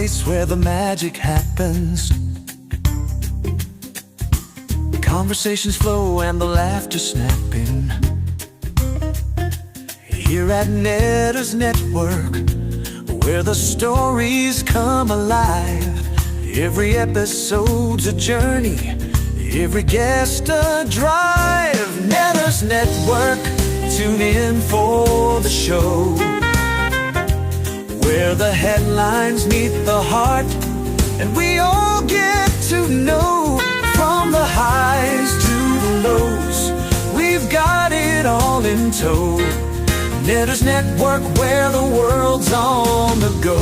place where the magic happens. Conversations flow and the laughter snapping. Here at Netters Network, where the stories come alive. Every episode's a journey, every guest a drive. Netters Network, tune in for the show, where the headlines meet the heart, and we all get to know. From the highs to the lows, we've got it all in tow. Netters Network, where the world's on the go.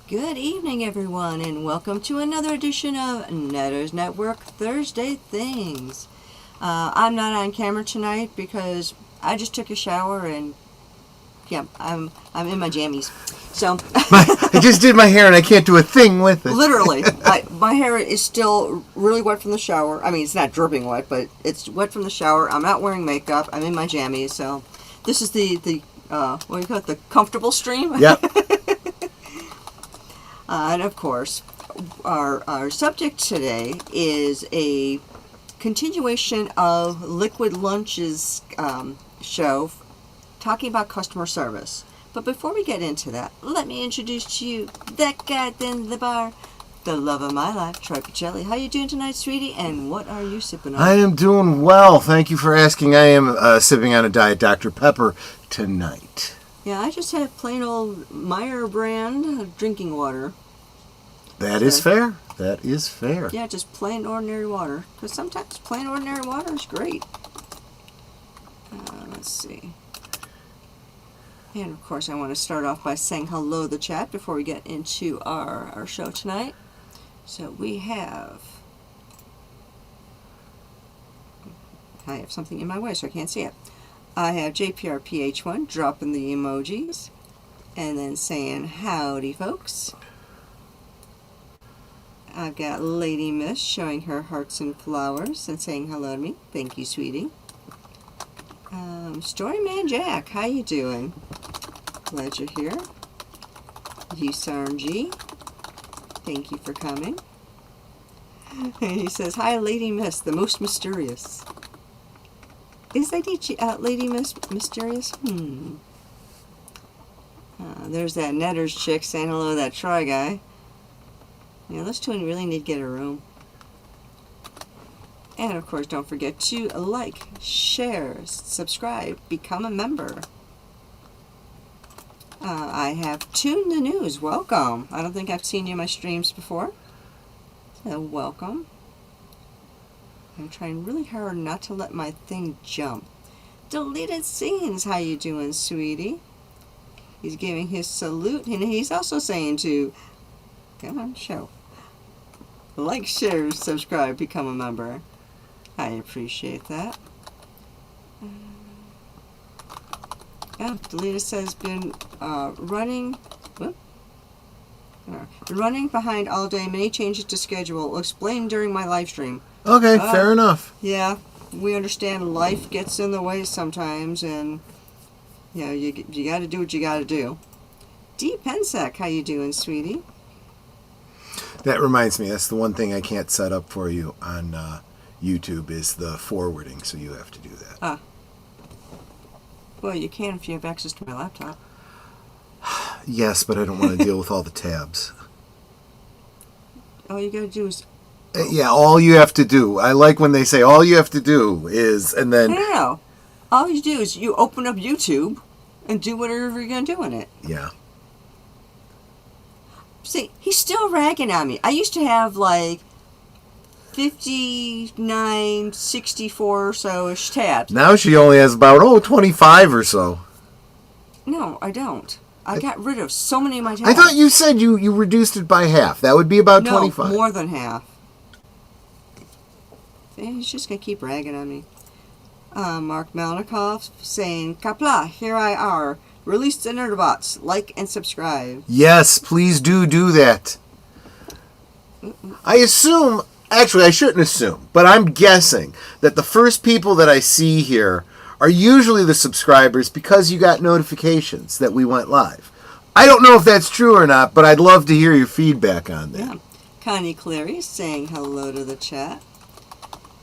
Good evening, everyone, and welcome to another edition of Netters Network Thursday Things. I'm not on camera tonight because I just took a shower and yeah, I'm in my jammies. So I just did my hair and I can't do a thing with it. Literally, my hair is still really wet from the shower. I mean, it's not dripping wet, but it's wet from the shower. I'm not wearing makeup. I'm in my jammies. So this is the what do you call it? The comfortable stream. Yep. And of course, our subject today is a continuation of Liquid Lunch's show, talking about customer service. But before we get into that, let me introduce to you that guy in the bar, the love of my life, Troy Pacelli. How you doing tonight, sweetie? And what are you sipping on? I am doing well. Thank you for asking. I am sipping on a Diet Dr. Pepper tonight. Yeah, I just had plain old Meyer brand drinking water. That is fair. That is fair. Yeah, just plain ordinary water. Because sometimes plain ordinary water is great. Let's see. And of course, I want to start off by saying hello to the chat before we get into our show tonight. So we have... I have something in my way, so I can't see it. I have JPRPH1 dropping the emojis and then saying howdy, folks. I've got Lady Miss showing her hearts and flowers and saying hello to me. Thank you, sweetie. Storyman Jack, how you doing? Glad you're here. G, thank you for coming. And he says, hi, Lady Miss, the most mysterious. Is Lady Miss mysterious? There's that Netters chick saying hello to that Troy guy. Yeah, those two really need to get a room. And of course, don't forget to like, share, subscribe, become a member. I have Tune the News. Welcome. I don't think I've seen you in my streams before. So welcome. I'm trying really hard not to let my thing jump. Deleted Scenes. How you doing, sweetie? He's giving his salute, and he's also saying to come on, show. Like, share, subscribe, become a member. I appreciate that. Yeah, Deletus has been running behind all day. Many changes to schedule. Will explain during my live stream. Okay, fair enough. Yeah, we understand life gets in the way sometimes, and you know you got to do what you got to do. D Pensec, how you doing, sweetie? That reminds me, that's the one thing I can't set up for you on YouTube is the forwarding, so you have to do that. Well, you can if you have access to my laptop. Yes, but I don't want to deal with all the tabs. All you got to do is... Yeah, all you have to do. I like when they say all you have to do is, and then... No. All you do is you open up YouTube and do whatever you're going to do in it. Yeah. See, he's still ragging on me. I used to have like 59, 64 or so-ish tabs. Now she only has about, 25 or so. No, I don't. I got rid of so many of my tabs. I thought you said you reduced it by half. That would be about 25. No, more than half. He's just going to keep ragging on me. Mark Melnikoff saying, Kapla, here I are. Release the Nerdobots. Like and subscribe. Yes, please do that. I assume Actually, I shouldn't assume, but I'm guessing that the first people that I see here are usually the subscribers because you got notifications that we went live. I don't know if that's true or not, but I'd love to hear your feedback on that. Yeah. Connie Cleary saying hello to the chat.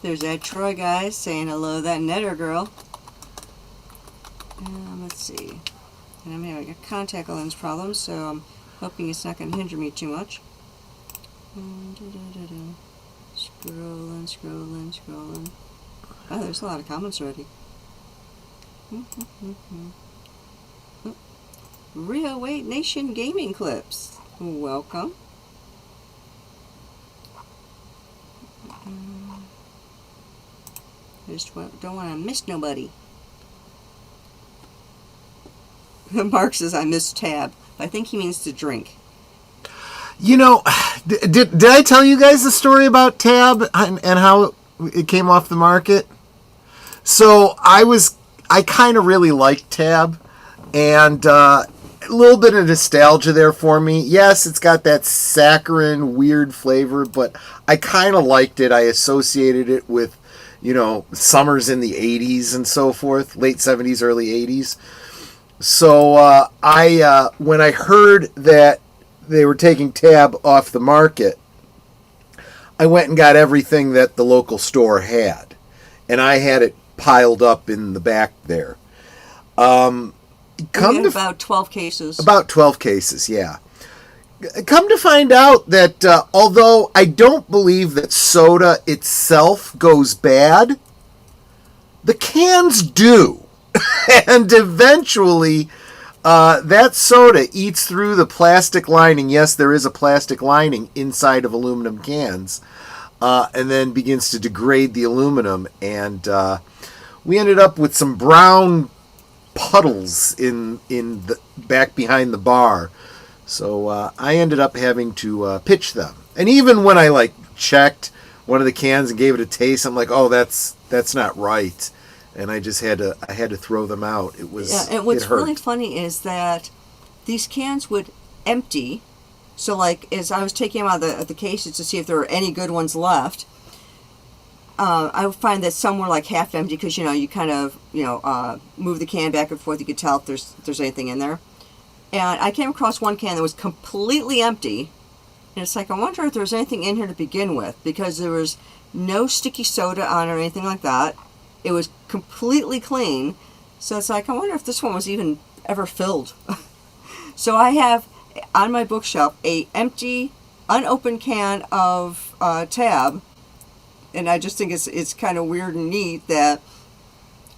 There's that Troy guy saying hello to that Netter girl. Let's see. And I'm having a contact lens problem, so I'm hoping it's not going to hinder me too much. Scrolling, scrolling, scrolling. Oh, there's a lot of comments already. Rio 8 Nation Gaming Clips. Welcome. Just don't want to miss nobody. Mark says I missed tab. I think he means to drink. You know, did I tell you guys the story about Tab and how it came off the market? So I kind of really liked Tab, and a little bit of nostalgia there for me. Yes, it's got that saccharine, weird flavor, but I kind of liked it. I associated it with, you know, summers in the 80s and so forth, late 70s, early 80s. So when I heard that they were taking Tab off the market, I went and got everything that the local store had, and I had it piled up in the back there. About 12 cases. About 12 cases, yeah. Come to find out that although I don't believe that soda itself goes bad, the cans do. And eventually, that soda eats through the plastic lining. Yes, there is a plastic lining inside of aluminum cans, and then begins to degrade the aluminum. And we ended up with some brown puddles in the back behind the bar. So I ended up having to pitch them. And even when I checked one of the cans and gave it a taste, I'm like, oh, that's not right. And I just had to throw them out. It was and what's really funny is that these cans would empty. So as I was taking them out of the cases to see if there were any good ones left, I would find that some were half empty because you kind of move the can back and forth. You could tell if there's anything in there. And I came across one can that was completely empty, and it's I wonder if there's anything in here to begin with, because there was no sticky soda on it or anything like that. It was completely clean, so it's I wonder if this one was even ever filled. So I have on my bookshelf a empty, unopened can of Tab, and I just think it's kind of weird and neat that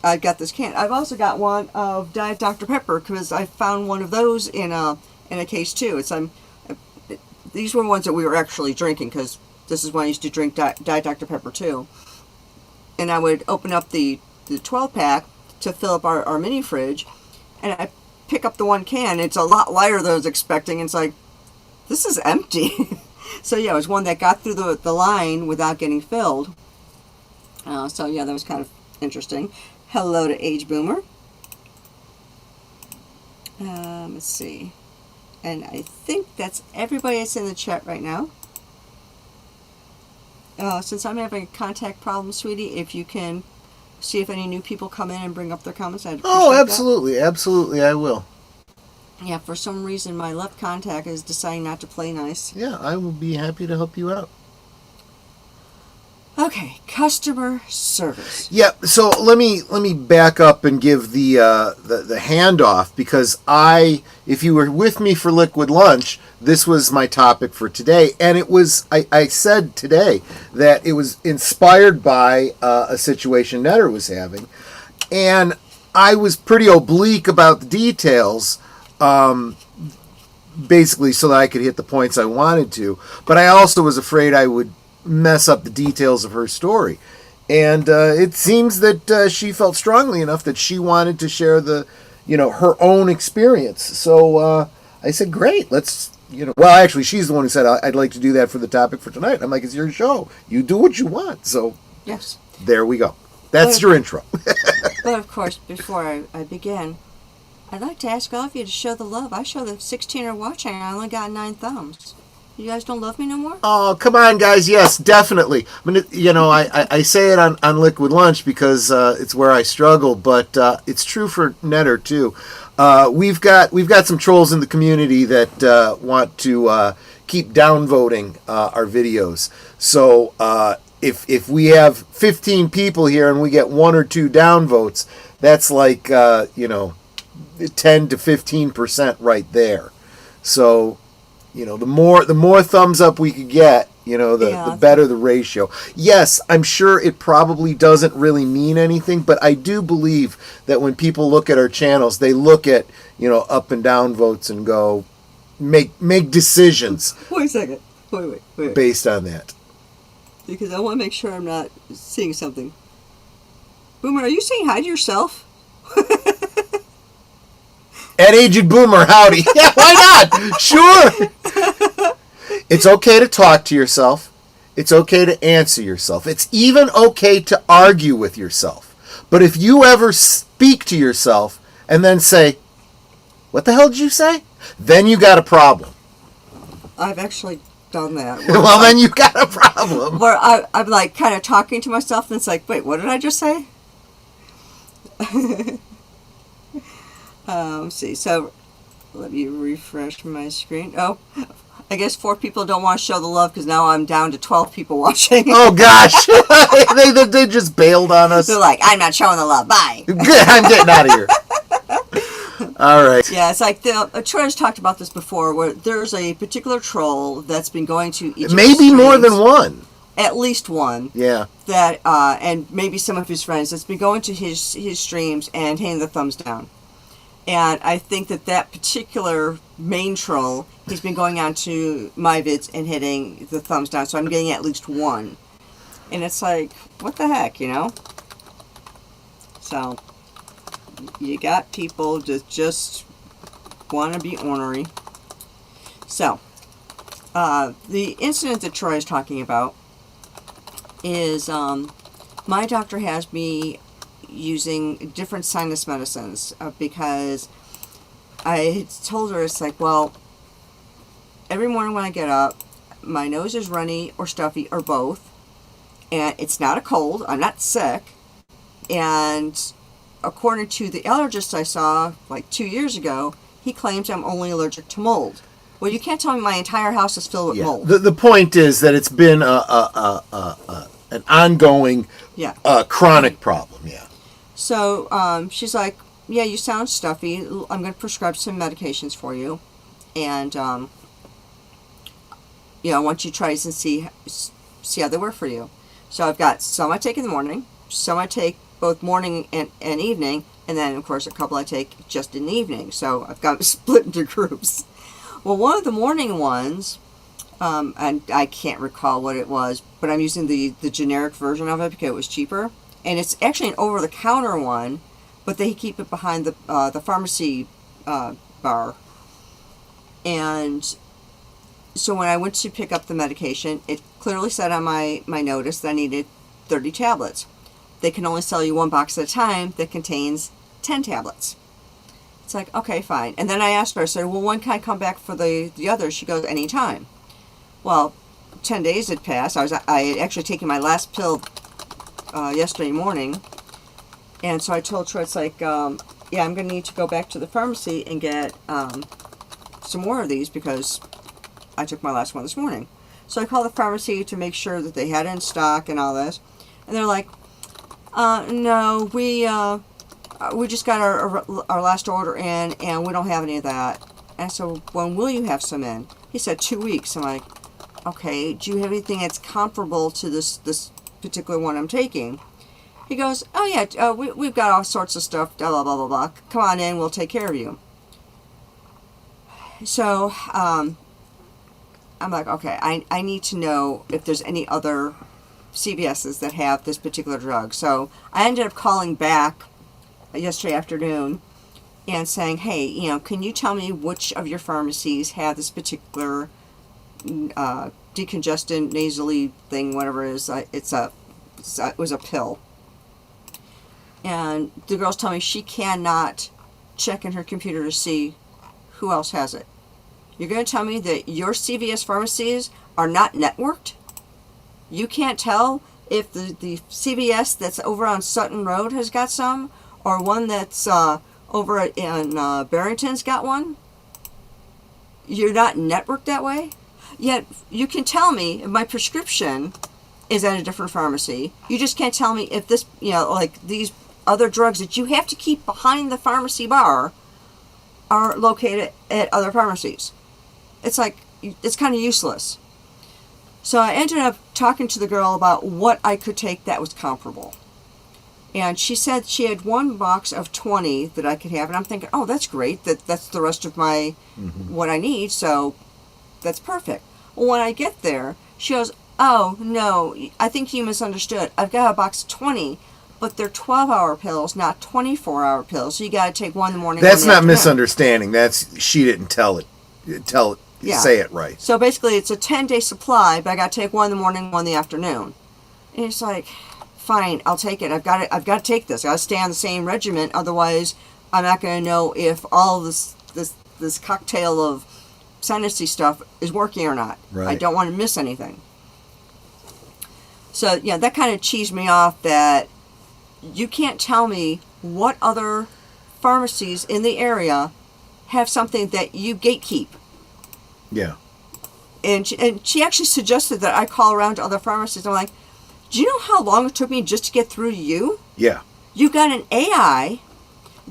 I've got this can. I've also got one of Diet Dr. Pepper because I found one of those in a case too. These were ones that we were actually drinking because this is when I used to drink Diet Dr. Pepper too. And I would open up the 12-pack to fill up our mini fridge, and I pick up the one can. It's a lot lighter than I was expecting. And it's this is empty. So yeah, it was one that got through the line without getting filled. So yeah, that was kind of interesting. Hello to Age Boomer. Let's see. And I think that's everybody that's in the chat right now. Since I'm having a contact problem, sweetie, if you can see if any new people come in and bring up their comments, I'd appreciate that. Absolutely. Absolutely, I will. Yeah, for some reason, my left contact is deciding not to play nice. Yeah, I will be happy to help you out. Okay, customer service. Yeah, so let me back up and give the handoff, because if you were with me for Liquid Lunch, this was my topic for today, and it was I said today that it was inspired by a situation Netter was having, and I was pretty oblique about the details, basically so that I could hit the points I wanted to, but I also was afraid I would mess up the details of her story. And it seems that she felt strongly enough that she wanted to share her own experience. So I said, great, let's, well, actually, she's the one who said, I'd like to do that for the topic for tonight. I'm like, it's your show. You do what you want. So yes, there we go. That's your intro. But of course, before I begin, I'd like to ask all of you to show the love. I show the 16 are watching. I only got 9 thumbs. You guys don't love me no more? Oh, come on, guys. Yes, definitely. I mean, I say it on Liquid Lunch because it's where I struggle, but it's true for Netter, too. We've got some trolls in the community that want to keep downvoting our videos. So if we have 15 people here and we get 1 or 2 downvotes, that's like 10 to 15% right there. So the more thumbs up we could get, the better the ratio. Yes, I'm sure it probably doesn't really mean anything, but I do believe that when people look at our channels, they look at up and down votes and go make decisions. Wait a second. Wait. Based on that. Because I want to make sure I'm not seeing something. Boomer, are you saying hi to yourself? At Aged Boomer, howdy. Yeah, why not? Sure. It's okay to talk to yourself. It's okay to answer yourself. It's even okay to argue with yourself. But if you ever speak to yourself and then say, "What the hell did you say?" then you got a problem. I've actually done that. Well, then you got a problem. Where I'm like kind of talking to myself and it's like, wait, what did I just say? Let's see. So let me refresh my screen. Oh, I guess 4 people don't want to show the love because now I'm down to 12 people watching. Oh, gosh. they just bailed on us. They're like, I'm not showing the love. Bye. Good. I'm getting out of here. All right. Yeah, it's like Troy's talked about this before, where there's a particular troll that's been going to each maybe more than one. At least one. Yeah. That and maybe some of his friends that's been going to his streams and hitting the thumbs down. And I think that particular main troll, he's been going on to my vids and hitting the thumbs down. So I'm getting at least one. And it's like, what the heck, So, you got people that just want to be ornery. So, the incident that Troy is talking about is my doctor has me using different sinus medicines because I told her, it's like, well, every morning when I get up, my nose is runny or stuffy or both, and it's not a cold, I'm not sick, and according to the allergist I saw like 2 years ago, he claims I'm only allergic to mold. Well, you can't tell me my entire house is filled with mold. The point is that it's been an ongoing chronic problem, yeah. So she's like, yeah, you sound stuffy. I'm going to prescribe some medications for you. And, I want you to try these and see how they work for you. So I've got some I take in the morning, some I take both morning and evening, and then, of course, a couple I take just in the evening. So I've got them split into groups. Well, one of the morning ones, and I can't recall what it was, but I'm using the generic version of it because it was cheaper. And it's actually an over-the-counter one, but they keep it behind the pharmacy bar. And so when I went to pick up the medication, it clearly said on my notice that I needed 30 tablets. They can only sell you one box at a time that contains 10 tablets. It's like, okay, fine. And then I asked her, I said, well, when can I come back for the others? She goes, anytime. Well, 10 days had passed. I had actually taken my last pill yesterday morning, and so I told Troy, it's like, yeah, I'm going to need to go back to the pharmacy and get some more of these because I took my last one this morning. So I called the pharmacy to make sure that they had it in stock and all this, and they're like, no, we just got our last order in, and we don't have any of that. And so, when will you have some in? He said 2 weeks. I'm like, okay, do you have anything that's comparable to this particular one I'm taking? He goes, oh yeah, we've got all sorts of stuff, blah, blah, blah, blah, blah. Come on in, we'll take care of you. So, I'm like, okay, I need to know if there's any other CVS's that have this particular drug. So, I ended up calling back yesterday afternoon and saying, hey, can you tell me which of your pharmacies have this particular decongestant nasally thing, whatever it is. It was a pill. And the girl's telling me she cannot check in her computer to see who else has it. You're going to tell me that your CVS pharmacies are not networked? You can't tell if the CVS that's over on Sutton Road has got some, or one that's over in Barrington's got one? You're not networked that way? Yet you can tell me if my prescription is at a different pharmacy. You just can't tell me if this, like these other drugs that you have to keep behind the pharmacy bar are located at other pharmacies. It's like, it's kind of useless. So I ended up talking to the girl about what I could take that was comparable. And she said she had one box of 20 that I could have. And I'm thinking, oh, that's great. That's the rest of my, what I need. So that's perfect. Well, when I get there, she goes, oh, no, I think you misunderstood. I've got a box of 20, but they're 12-hour pills, not 24-hour pills. So you got to take one in the morning. That's not misunderstanding. That's, she didn't say it right. So basically, it's a 10-day supply, but I got to take one in the morning, one in the afternoon. And it's like, fine, I'll take it. I've got to take this. I got to stay on the same regimen. Otherwise, I'm not going to know if all this cocktail of sinusy stuff is working or not. Right. I don't want to miss anything. So, yeah, that kind of cheesed me off that you can't tell me what other pharmacies in the area have something that you gatekeep. Yeah. And she actually suggested that I call around to other pharmacies. I'm like, do you know how long it took me just to get through to you? Yeah. You've got an AI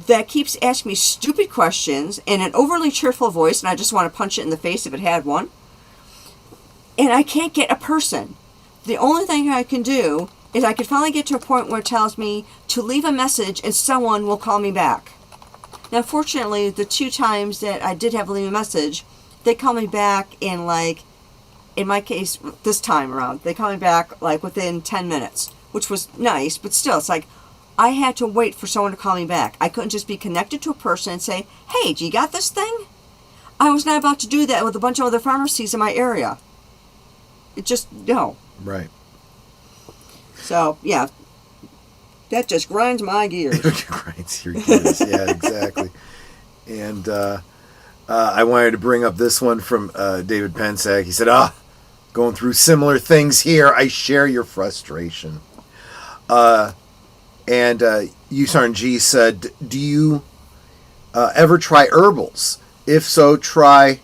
that keeps asking me stupid questions in an overly cheerful voice, and I just want to punch it in the face if it had one. And I can't get a person. The only thing I can do is I can finally get to a point where it tells me to leave a message and someone will call me back. Now, fortunately, the 2 times that I did have to leave a message, they call me back in, like, in my case, this time around, they call me back, like, within 10 minutes, which was nice, but still, it's like, I had to wait for someone to call me back. I couldn't just be connected to a person and say, hey, do you got this thing? I was not about to do that with a bunch of other pharmacies in my area. It just, no. Right. So, yeah, that just grinds my gears. Grinds your gears, yeah, exactly. And, I wanted to bring up this one from David Pensack. He said, going through similar things here. I share your frustration. And Yusarn G said, do you ever try herbals? If so, try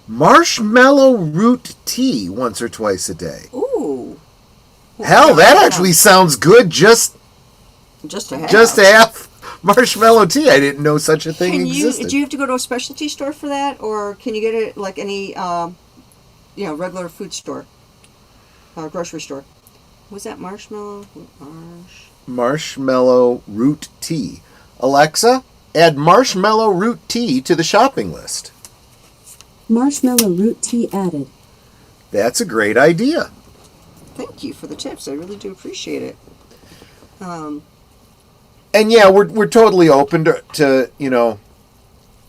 marshmallow root tea once or twice a day. Ooh. Hell, that actually sounds good just to have. Just to have marshmallow tea. I didn't know such a thing existed. Do you have to go to a specialty store for that, or can you get it like any, regular food store, grocery store? Was that marshmallow? Marshmallow root tea. Alexa, add marshmallow root tea to the shopping list. Marshmallow root tea added. That's a great idea. Thank you for the tips. I really do appreciate it. And yeah, we're totally open to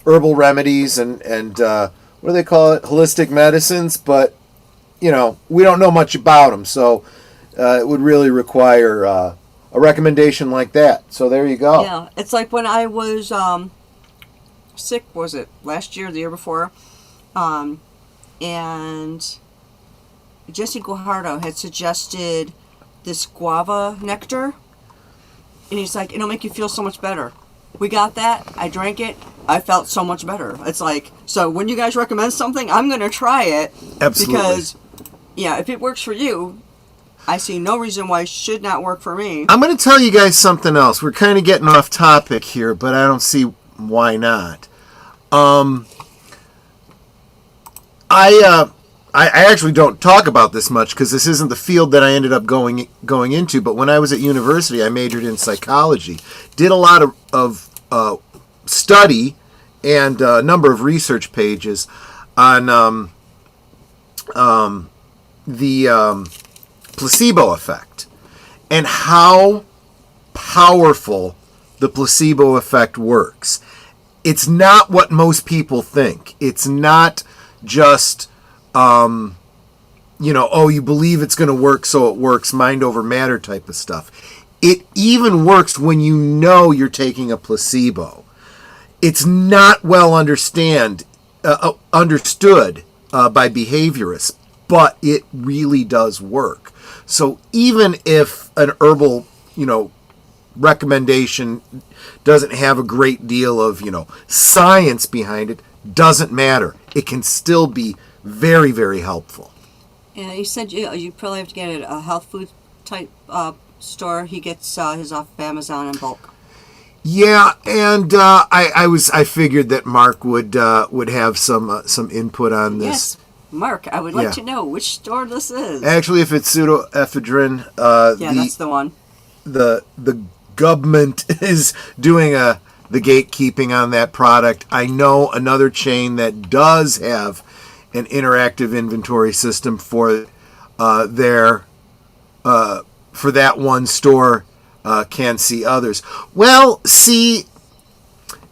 herbal remedies and what do they call it? Holistic medicines, but we don't know much about them, so it would really require a recommendation like that. So there you go. Yeah, it's like when I was sick, was it last year or the year before? And Jesse Guajardo had suggested this guava nectar. And he's like, it'll make you feel so much better. We got that. I drank it. I felt so much better. It's like, so when you guys recommend something, I'm going to try it. Absolutely. Because, if it works for you, I see no reason why it should not work for me. I'm going to tell you guys something else. We're kind of getting off topic here, but I don't see why not. I actually don't talk about this much because this isn't the field that I ended up going into. But when I was at university, I majored in psychology. Did a lot of study and a number of research pages on the placebo effect and how powerful the placebo effect works. It's not what most people think. It's not just you believe it's going to work, so it works, mind over matter type of stuff. It even works when you know you're taking a placebo. It's not well understood understood by behaviorists, but it really does work. So even if an herbal, recommendation doesn't have a great deal of, science behind it, doesn't matter. It can still be very, very helpful. Yeah, you said you probably have to get it at a health food type store. He gets his off of Amazon in bulk. Yeah, and I figured that Mark would have some input on this. Yes, Mark, I would like to know which store this is. Actually, if it's pseudoephedrine, that's the one. The government is doing the gatekeeping on that product. I know another chain that does have an interactive inventory system for that one store. Can see others. Well, see,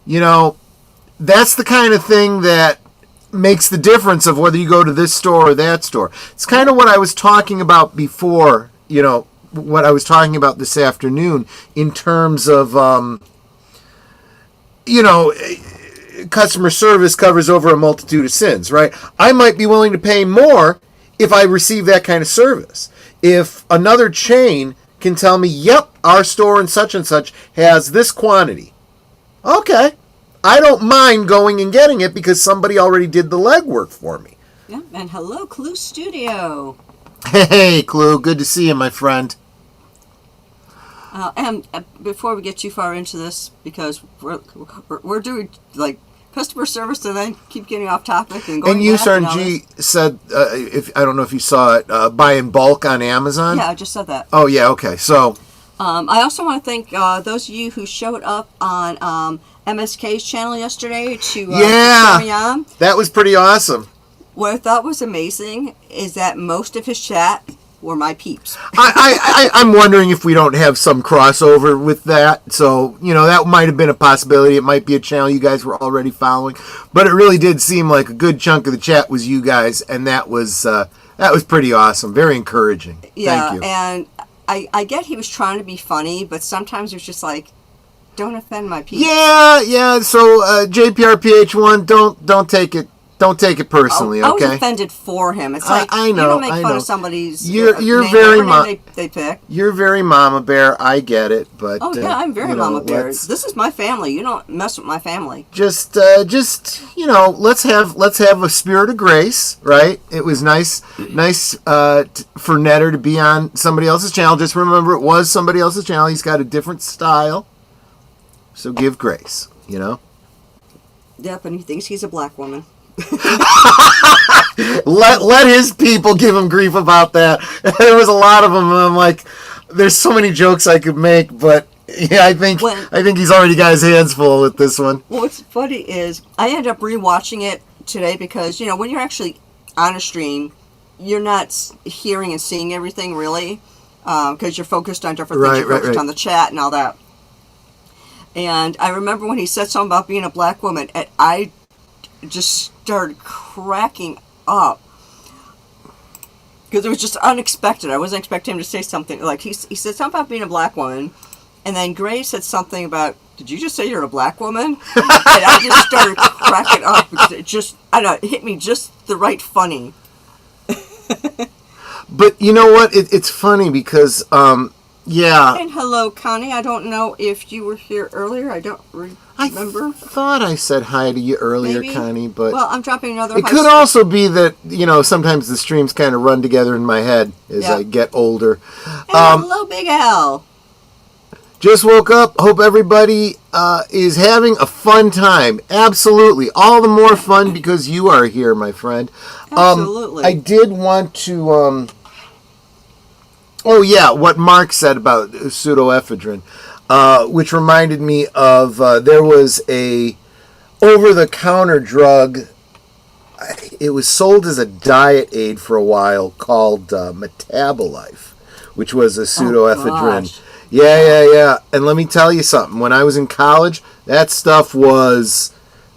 that's the kind of thing that makes the difference of whether you go to this store or that store. It's kind of what I was talking about before, what I was talking about this afternoon in terms of, customer service covers over a multitude of sins, right? I might be willing to pay more if I receive that kind of service. If another chain can tell me, yep, our store and such has this quantity. Okay. I don't mind going and getting it because somebody already did the legwork for me. Yeah, and hello, CluuStudio. Hey, Clue. Good to see you, my friend. And before we get too far into this, because we're doing like customer service and then keep getting off topic and going. And Usarn G said, if I don't know if you saw it, buy in bulk on Amazon. Yeah, I just said that. Oh yeah, okay. So I also want to thank those of you who showed up on MSK's channel yesterday to cheer me on. That was pretty awesome. What I thought was amazing is that most of his chat were my peeps. I'm wondering if we don't have some crossover with that. So, that might have been a possibility. It might be a channel you guys were already following. But it really did seem like a good chunk of the chat was you guys. And that was pretty awesome. Very encouraging. Yeah, Thank you. And I get he was trying to be funny, but sometimes it was just like, don't offend my peeps. Yeah. So, JPRPH1, don't take it. Don't take it personally, okay? I was offended for him. It's like I know, you don't make fun know. of somebody's you're name, very they pick. You're very mama bear. I get it, but yeah, I'm very mama bear. This is my family. You don't mess with my family. Just let's have a spirit of grace, right? It was nice for Netter to be on somebody else's channel. Just remember, it was somebody else's channel. He's got a different style, so give grace. Yep, and he thinks he's a black woman. let his people give him grief about that. There was a lot of them, and I'm like, there's so many jokes I could make, but yeah, I think he's already got his hands full with this one. Well, what's funny is I ended up rewatching it today because when you're actually on a stream, you're not hearing and seeing everything really, because you're focused on different things. You're focused on the chat and all that. And I remember when he said something about being a black woman, and I just started cracking up because it was just unexpected. I wasn't expecting him to say something like he said something about being a black woman, and then Gray said something about, did you just say you're a black woman? And I just started cracking up because it hit me just the right funny. But you know what? It's funny because yeah. And hello, Connie. I don't know if you were here earlier. I don't remember. I thought I said hi to you earlier, Maybe. Connie, but well, I'm dropping another. It could also be that sometimes the streams kind of run together in my head as I get older. And hello, Big Al. Just woke up. Hope everybody is having a fun time. Absolutely, all the more fun because you are here, my friend. Absolutely. I did want to. Oh yeah, what Mark said about pseudoephedrine, which reminded me of there was a over-the-counter drug. It was sold as a diet aid for a while called Metabolife, which was a pseudoephedrine. Yeah. And let me tell you something. When I was in college, that stuff was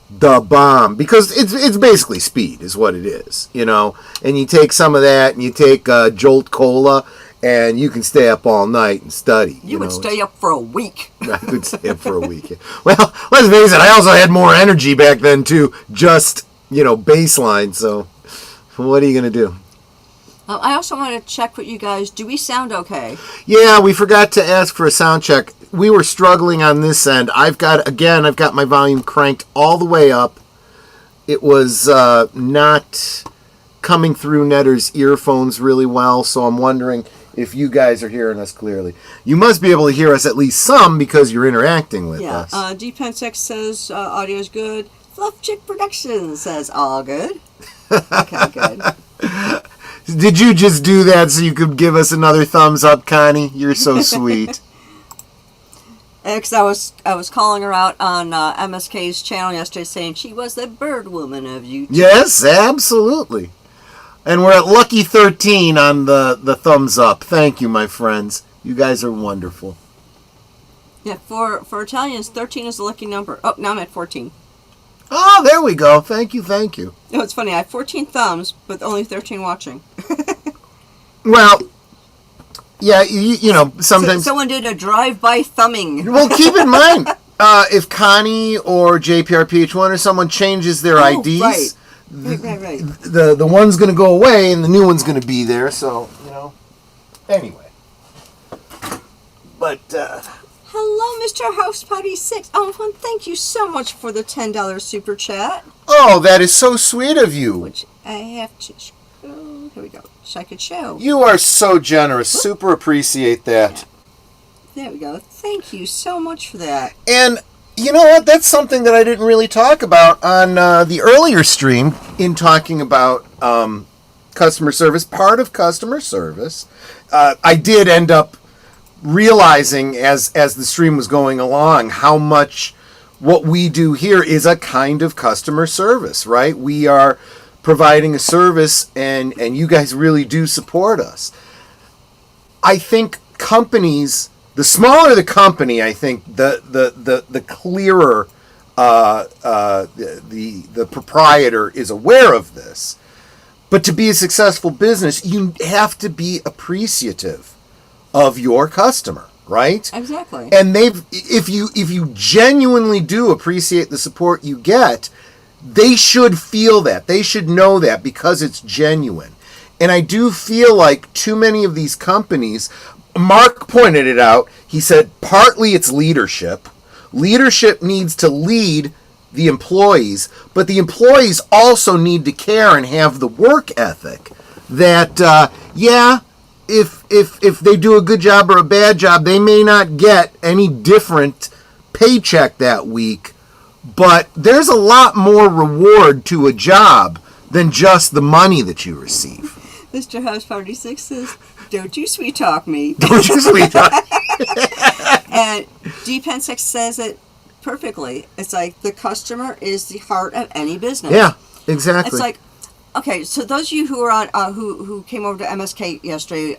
the bomb because it's basically speed, is what it is, And you take some of that, and you take Jolt Cola. And you can stay up all night and study. You would stay up for a week. I could stay up for a week. Well, let's face it, I also had more energy back then, too. Just baseline. So what are you going to do? I also want to check with you guys. Do we sound okay? Yeah, we forgot to ask for a sound check. We were struggling on this end. I've got my volume cranked all the way up. It was not coming through Netter's earphones really well, so I'm wondering if you guys are hearing us clearly. You must be able to hear us at least some because you're interacting with us. Yeah. D-Pensex says audio is good. Fluff Chick Productions says all good. Okay, good. Did you just do that so you could give us another thumbs up, Connie? You're so sweet. Because I was calling her out on MSK's channel yesterday, saying she was the bird woman of YouTube. Yes, absolutely. And we're at Lucky 13 on the thumbs up. Thank you, my friends. You guys are wonderful. Yeah, for Italians, 13 is the lucky number. Oh, now I'm at 14. Oh, there we go. Thank you. No, it's funny. I have 14 thumbs, but only 13 watching. Well, yeah, sometimes... Someone did a drive-by thumbing. Well, keep in mind, if Connie or JPRPH1 or someone changes their IDs... Right. The one's going to go away and the new one's going to be there. So, anyway. But, hello, Mr. House Party 6. Oh, thank you so much for the $10 super chat. Oh, that is so sweet of you. Which I have to show. Here we go. So I could show. You are so generous. Super appreciate that. Yeah. There we go. Thank you so much for that. And... you know what? That's something that I didn't really talk about on the earlier stream in talking about customer service. Part of customer service, I did end up realizing as the stream was going along how much what we do here is a kind of customer service, right? We are providing a service, and you guys really do support us. I think companies... the smaller the company, I think, the clearer the proprietor is aware of this. But to be a successful business, you have to be appreciative of your customer, right? Exactly. And if you genuinely do appreciate the support you get, they should feel that. They should know that because it's genuine. And I do feel like too many of these companies... Mark pointed it out. He said partly it's leadership. Leadership needs to lead the employees, but the employees also need to care and have the work ethic that, if they do a good job or a bad job, they may not get any different paycheck that week, but there's a lot more reward to a job than just the money that you receive. Mr. House Party 6 says, don't you sweet talk me. Don't you sweet talk. And D-Pensex says it perfectly. It's like the customer is the heart of any business. Yeah, exactly. It's like, okay, so those of you who are on, who came over to MSK yesterday,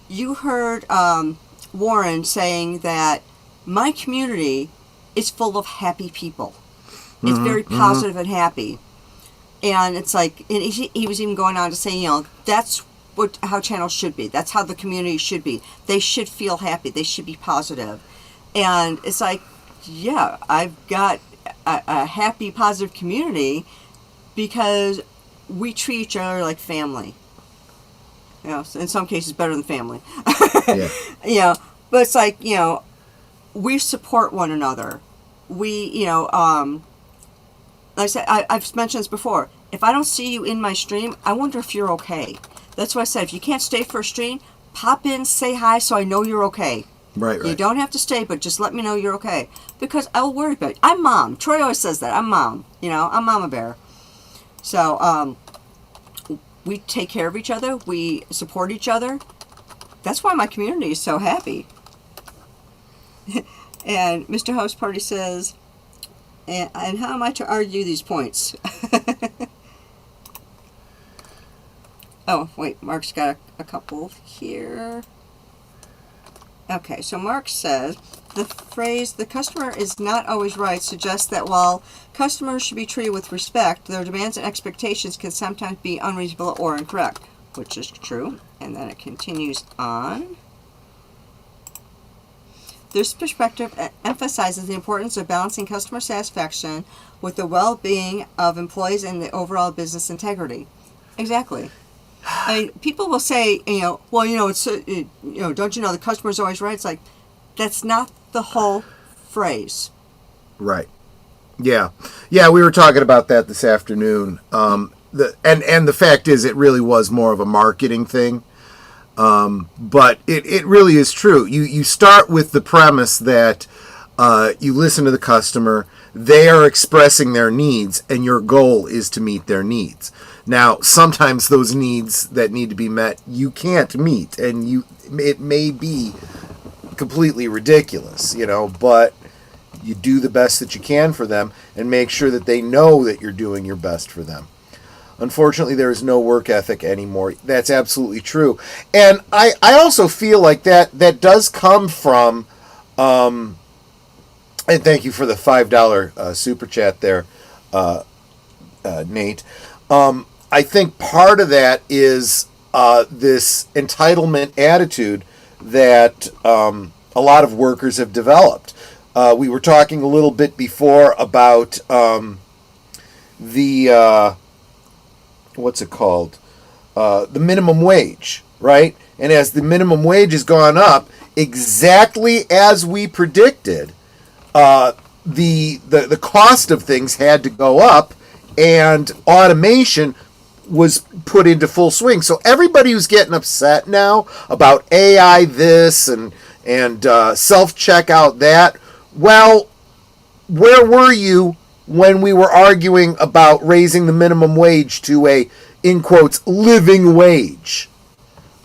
you heard Warren saying that my community is full of happy people. It's very positive and happy. And it's like, and he was even going on to say, that's how channels should be. That's how the community should be. They should feel happy. They should be positive. And it's like, yeah, I've got a happy, positive community because we treat each other like family. In some cases better than family. Yeah. But it's like, we support one another. We, like I said, I've mentioned this before. If I don't see you in my stream, I wonder if you're okay. That's why I said, if you can't stay for a stream, pop in, say hi, so I know you're okay. Right. You don't have to stay, but just let me know you're okay. Because I'll worry about you. I'm mom. Troy always says that. I'm mom. I'm Mama Bear. So, we take care of each other. We support each other. That's why my community is so happy. And Mr. House Party says, and how am I to argue these points? Oh, wait, Mark's got a couple here. Okay, so Mark says, the phrase, the customer is not always right, suggests that while customers should be treated with respect, their demands and expectations can sometimes be unreasonable or incorrect, which is true. And then it continues on. This perspective emphasizes the importance of balancing customer satisfaction with the well-being of employees and the overall business integrity. Exactly. I mean, people will say, well, it's, don't you know the customer's always right? It's like, that's not the whole phrase. Right. Yeah. Yeah, we were talking about that this afternoon. The fact is, it really was more of a marketing thing. But it really is true. You start with the premise that you listen to the customer, they are expressing their needs, and your goal is to meet their needs. Now, sometimes those needs that need to be met, you can't meet, and it may be completely ridiculous, but you do the best that you can for them and make sure that they know that you're doing your best for them. Unfortunately, there is no work ethic anymore. That's absolutely true. And I also feel like that does come from, and thank you for the $5 super chat there, Nate. I think part of that is this entitlement attitude that a lot of workers have developed. We were talking a little bit before about what's it called? The minimum wage, right? And as the minimum wage has gone up, exactly as we predicted, the cost of things had to go up, and automation was put into full swing. So everybody who's getting upset now about AI this and self-checkout that, well, where were you when we were arguing about raising the minimum wage to a, in quotes, living wage?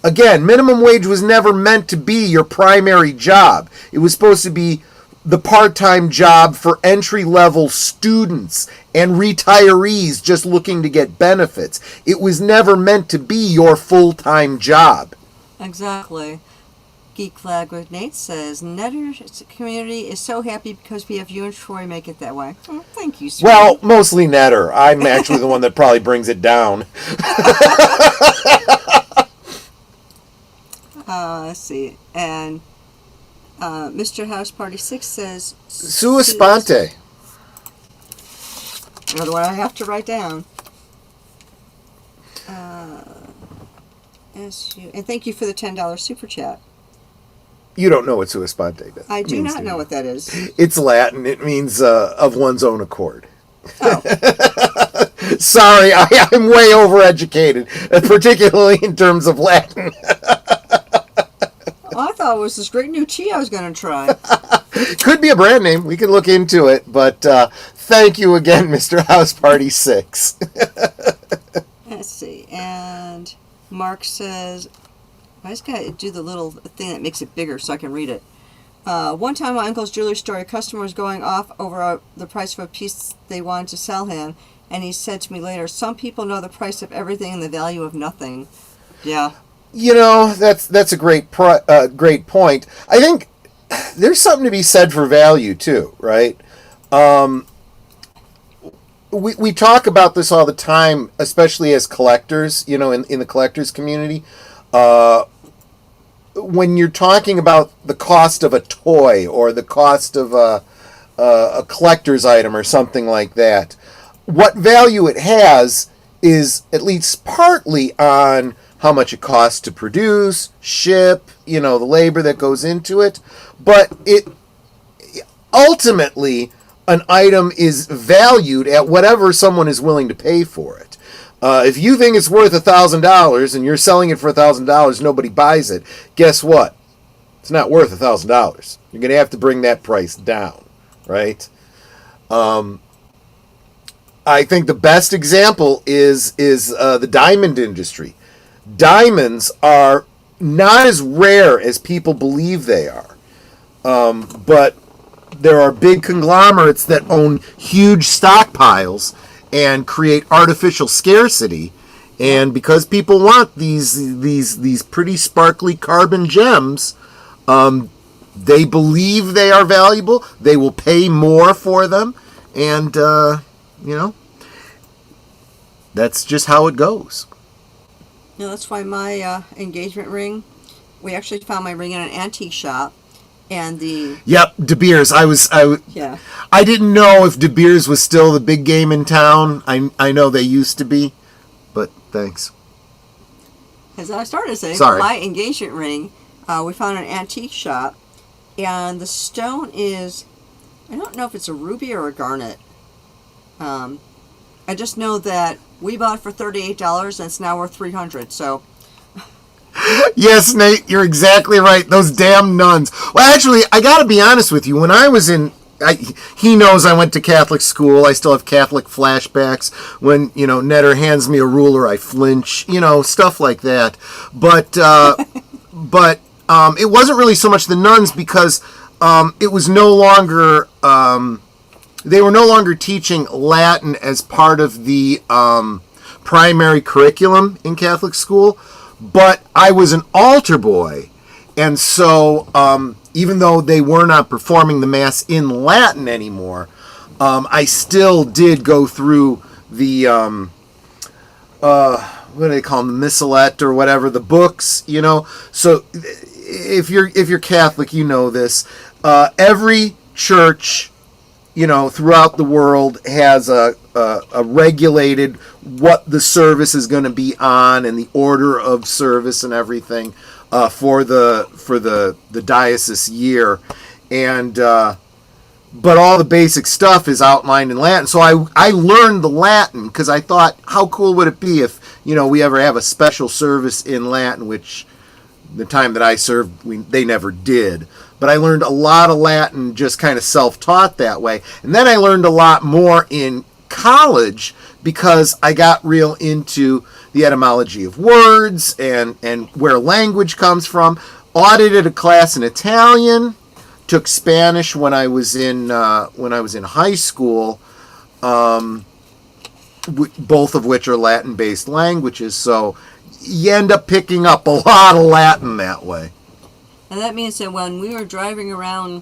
Again, minimum wage was never meant to be your primary job. It was supposed to be the part-time job for entry-level students and retirees just looking to get benefits. It was never meant to be your full-time job. Exactly. Geek Flag with Nate says, Netter's community is so happy because we have you and Troy make it that way. Oh, thank you, sir. Well, mostly Netter. I'm actually the one that probably brings it down. Let's see. And Mr. House Party 6 says... Sua Sponte. Another one I have to write down. And thank you for the $10 super chat. You don't know what Sua Sponte means. I do not know what that is. It's Latin. It means of one's own accord. Oh. Sorry, I'm way overeducated, particularly in terms of Latin. Well, I thought it was this great new tea I was going to try. Could be a brand name. We can look into it. But thank you again, Mr. House Party 6. Let's see. And Mark says, I just got to do the little thing that makes it bigger so I can read it. One time at my uncle's jewelry store, a customer was going off over the price of a piece they wanted to sell him. And he said to me later, some people know the price of everything and the value of nothing. Yeah. That's a great point. I think there's something to be said for value too, right? We talk about this all the time, especially as collectors, in the collectors community. When you're talking about the cost of a toy or the cost of a collector's item or something like that, what value it has is at least partly on how much it costs to produce, ship, the labor that goes into it. But it ultimately, an item is valued at whatever someone is willing to pay for it. If you think it's worth $1,000 and you're selling it for $1,000, nobody buys it. Guess what? It's not worth $1,000. You're going to have to bring that price down, right? I think the best example is the diamond industry. Diamonds are not as rare as people believe they are. But there are big conglomerates that own huge stockpiles and create artificial scarcity. And because people want these pretty sparkly carbon gems, they believe they are valuable. They will pay more for them. And, that's just how it goes. That's why my engagement ring, we actually found my ring in an antique shop, And the Yep, De Beers. yeah. I didn't know if De Beers was still the big game in town. I know they used to be, but thanks. As I started to say, Sorry. my engagement ring, we found an antique shop, and the stone is, I don't know if it's a ruby or a garnet. I just know that we bought it for $38 and it's now worth $300. So Yes, Nate, you're exactly right. Those damn nuns. Well, actually, I got to be honest with you. When I was in, he knows I went to Catholic school. I still have Catholic flashbacks. When, Netter hands me a ruler, I flinch. Stuff like that. But it wasn't really so much the nuns because it was no longer. They were no longer teaching Latin as part of the primary curriculum in Catholic school. But I was an altar boy, and so even though they were not performing the Mass in Latin anymore, I still did go through the, what do they call them, the missalette or whatever, the books, So if you're Catholic, you know this. Every church, throughout the world has a regulated what the service is going to be on and the order of service and everything for the diocese year, and but all the basic stuff is outlined in Latin. So I learned the Latin because I thought, how cool would it be if we ever have a special service in Latin, which the time that I served they never did. But I learned a lot of Latin just kind of self-taught that way. And then I learned a lot more in college because I got real into the etymology of words and where language comes from. Audited a class in Italian, took Spanish when I was in high school, both of which are Latin-based languages. So you end up picking up a lot of Latin that way. And that means that when we were driving around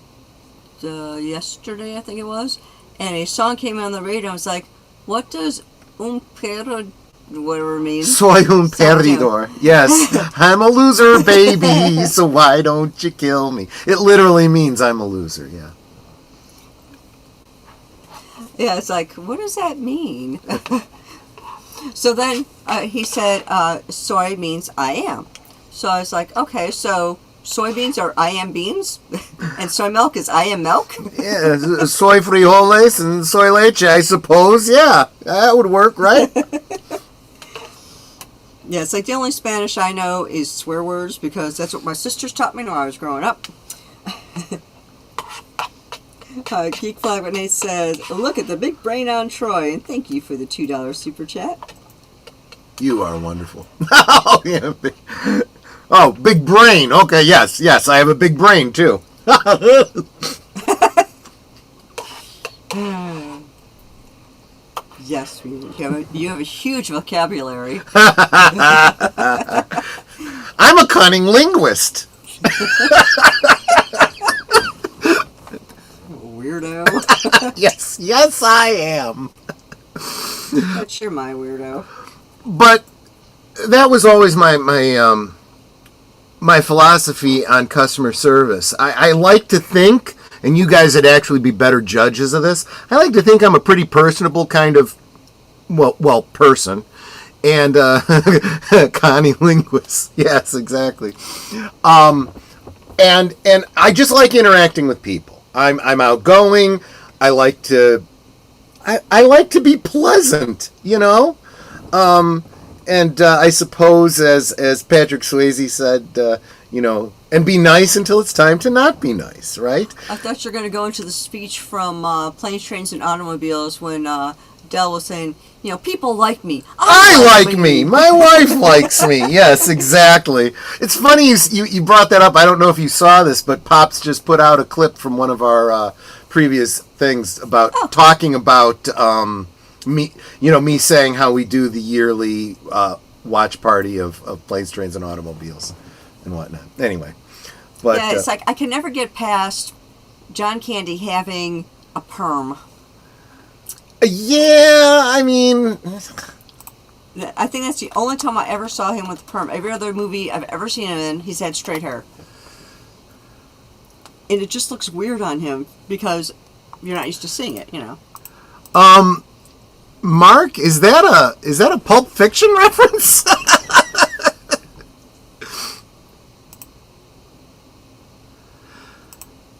yesterday, I think it was, and a song came on the radio, I was like, what does un perro, whatever it means? Soy un perdedor. Yes, I'm a loser, baby, so why don't you kill me? It literally means I'm a loser, yeah. Yeah, it's like, what does that mean? So then he said, soy means I am. So I was like, okay, so soybeans are I am beans, and soy milk is I am milk. Yeah, soy frijoles and soy leche, I suppose. Yeah, that would work, right? Yeah, it's like the only Spanish I know is swear words because that's what my sisters taught me when I was growing up. Geek Flag with Nate says, look at the big brain on Troy, and thank you for the $2 super chat. You are wonderful. Oh, yeah. Oh, big brain. Okay, yes, I have a big brain, too. Yes, you have a huge vocabulary. I'm a cunning linguist. Weirdo. Yes, I am. But you're my weirdo. But that was always my philosophy on customer service. I like to think, and you guys would actually be better judges of this, I like to think I'm a pretty personable kind of, person. And Connie linguist. Yes, exactly. And I just like interacting with people. I'm outgoing. I like to be pleasant, And I suppose, as Patrick Swayze said, and be nice until it's time to not be nice, right? I thought you were going to go into the speech from Planes, Trains, and Automobiles when Dell was saying, people like me. I like me. My wife likes me. Yes, exactly. It's funny you brought that up. I don't know if you saw this, but Pops just put out a clip from one of our previous things about talking about me saying how we do the yearly watch party of Planes, Trains, and Automobiles and whatnot. Anyway. But, yeah, it's like I can never get past John Candy having a perm. Yeah, I mean, I think that's the only time I ever saw him with a perm. Every other movie I've ever seen him in, he's had straight hair. and it just looks weird on him because you're not used to seeing it, you know. Mark, is that a Pulp Fiction reference?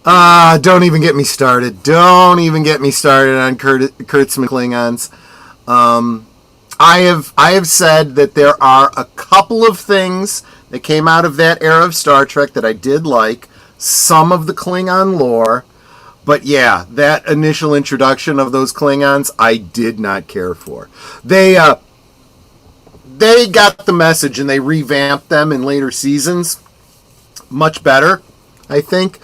Don't even get me started. Don't even get me started on Kurtzman Klingons. I have said that there are a couple of things that came out of that era of Star Trek that I did like. Some of the Klingon lore. But yeah, that initial introduction of those Klingons, I did not care for. They got the message and they revamped them in later seasons. Much better, I think.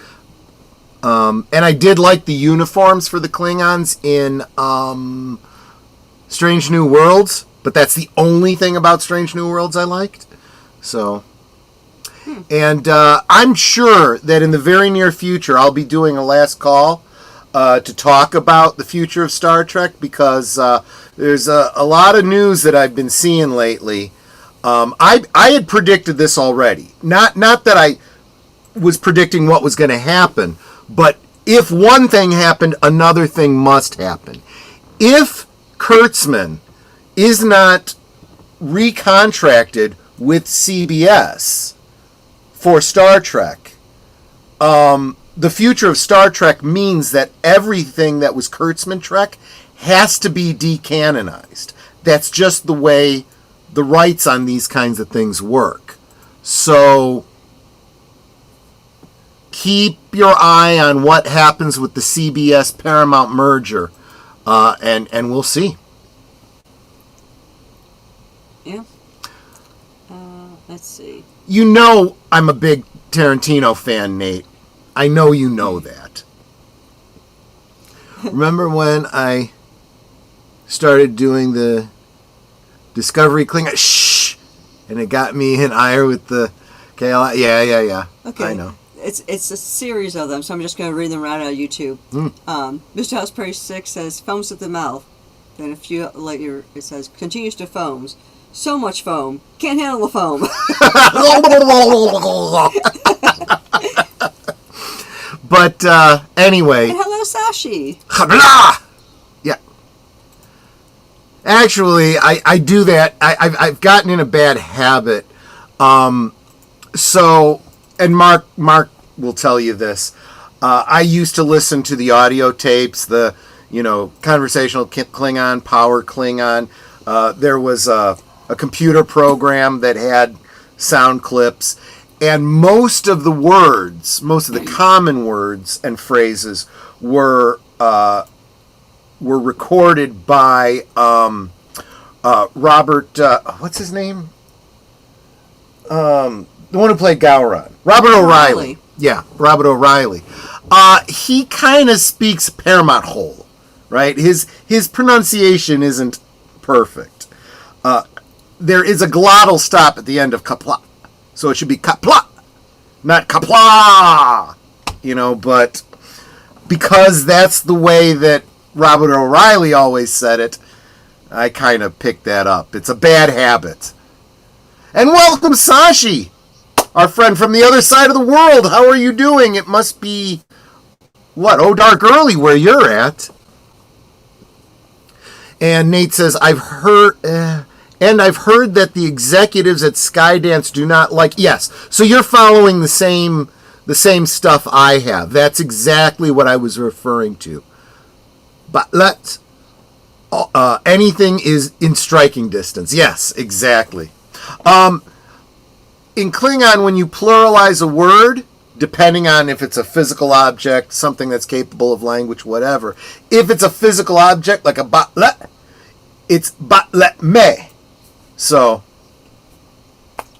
And I did like the uniforms for the Klingons in Strange New Worlds, but that's the only thing about Strange New Worlds I liked. So, and I'm sure that in the very near future I'll be doing a last call to talk about the future of Star Trek, because there's a lot of news that I've been seeing lately. I had predicted this already. Not that I was predicting what was going to happen, but if one thing happened, another thing must happen. If Kurtzman is not recontracted with CBS for Star Trek, the future of Star Trek means that everything that was Kurtzman Trek has to be decanonized. That's just the way the rights on these kinds of things work. So keep your eye on what happens with the CBS Paramount merger, and we'll see. Yeah. Let's see. You know I'm a big Tarantino fan, Nate. I know you know that. Remember when I started doing the Discovery Klingon? Shh! And it got me in ire with the KLI. Yeah. Okay. I know. It's a series of them, so I'm just going to read them right out of YouTube. Mr. House Prairie 6 says, foams at the mouth. Then a few later, it says, continues to foams. So much foam. Can't handle the foam. But anyway. And hello, Sashi. Yeah. Actually, I do that. I've gotten in a bad habit. So, and Mark will tell you this. I used to listen to the audio tapes, the conversational Klingon, power Klingon. There was a computer program that had sound clips, and most of the common words and phrases were recorded by Robert. What's his name? The one who played Gowron, Robert O'Reilly. Yeah, Robert O'Reilly. He kind of speaks Paramount whole, right? His pronunciation isn't perfect. There is a glottal stop at the end of kapla, so it should be kapla, not kapla. But because that's the way that Robert O'Reilly always said it, I kind of picked that up. It's a bad habit. And welcome, Sashi, our friend from the other side of the world. How are you doing? It must be, dark early where you're at. And Nate says, I've heard that the executives at Skydance do not like. Yes, so you're following the same stuff I have. That's exactly what I was referring to. But anything is in striking distance. Yes, exactly. In Klingon, when you pluralize a word, depending on if it's a physical object, something that's capable of language, whatever. If it's a physical object, like a batlet, it's batlet me. So.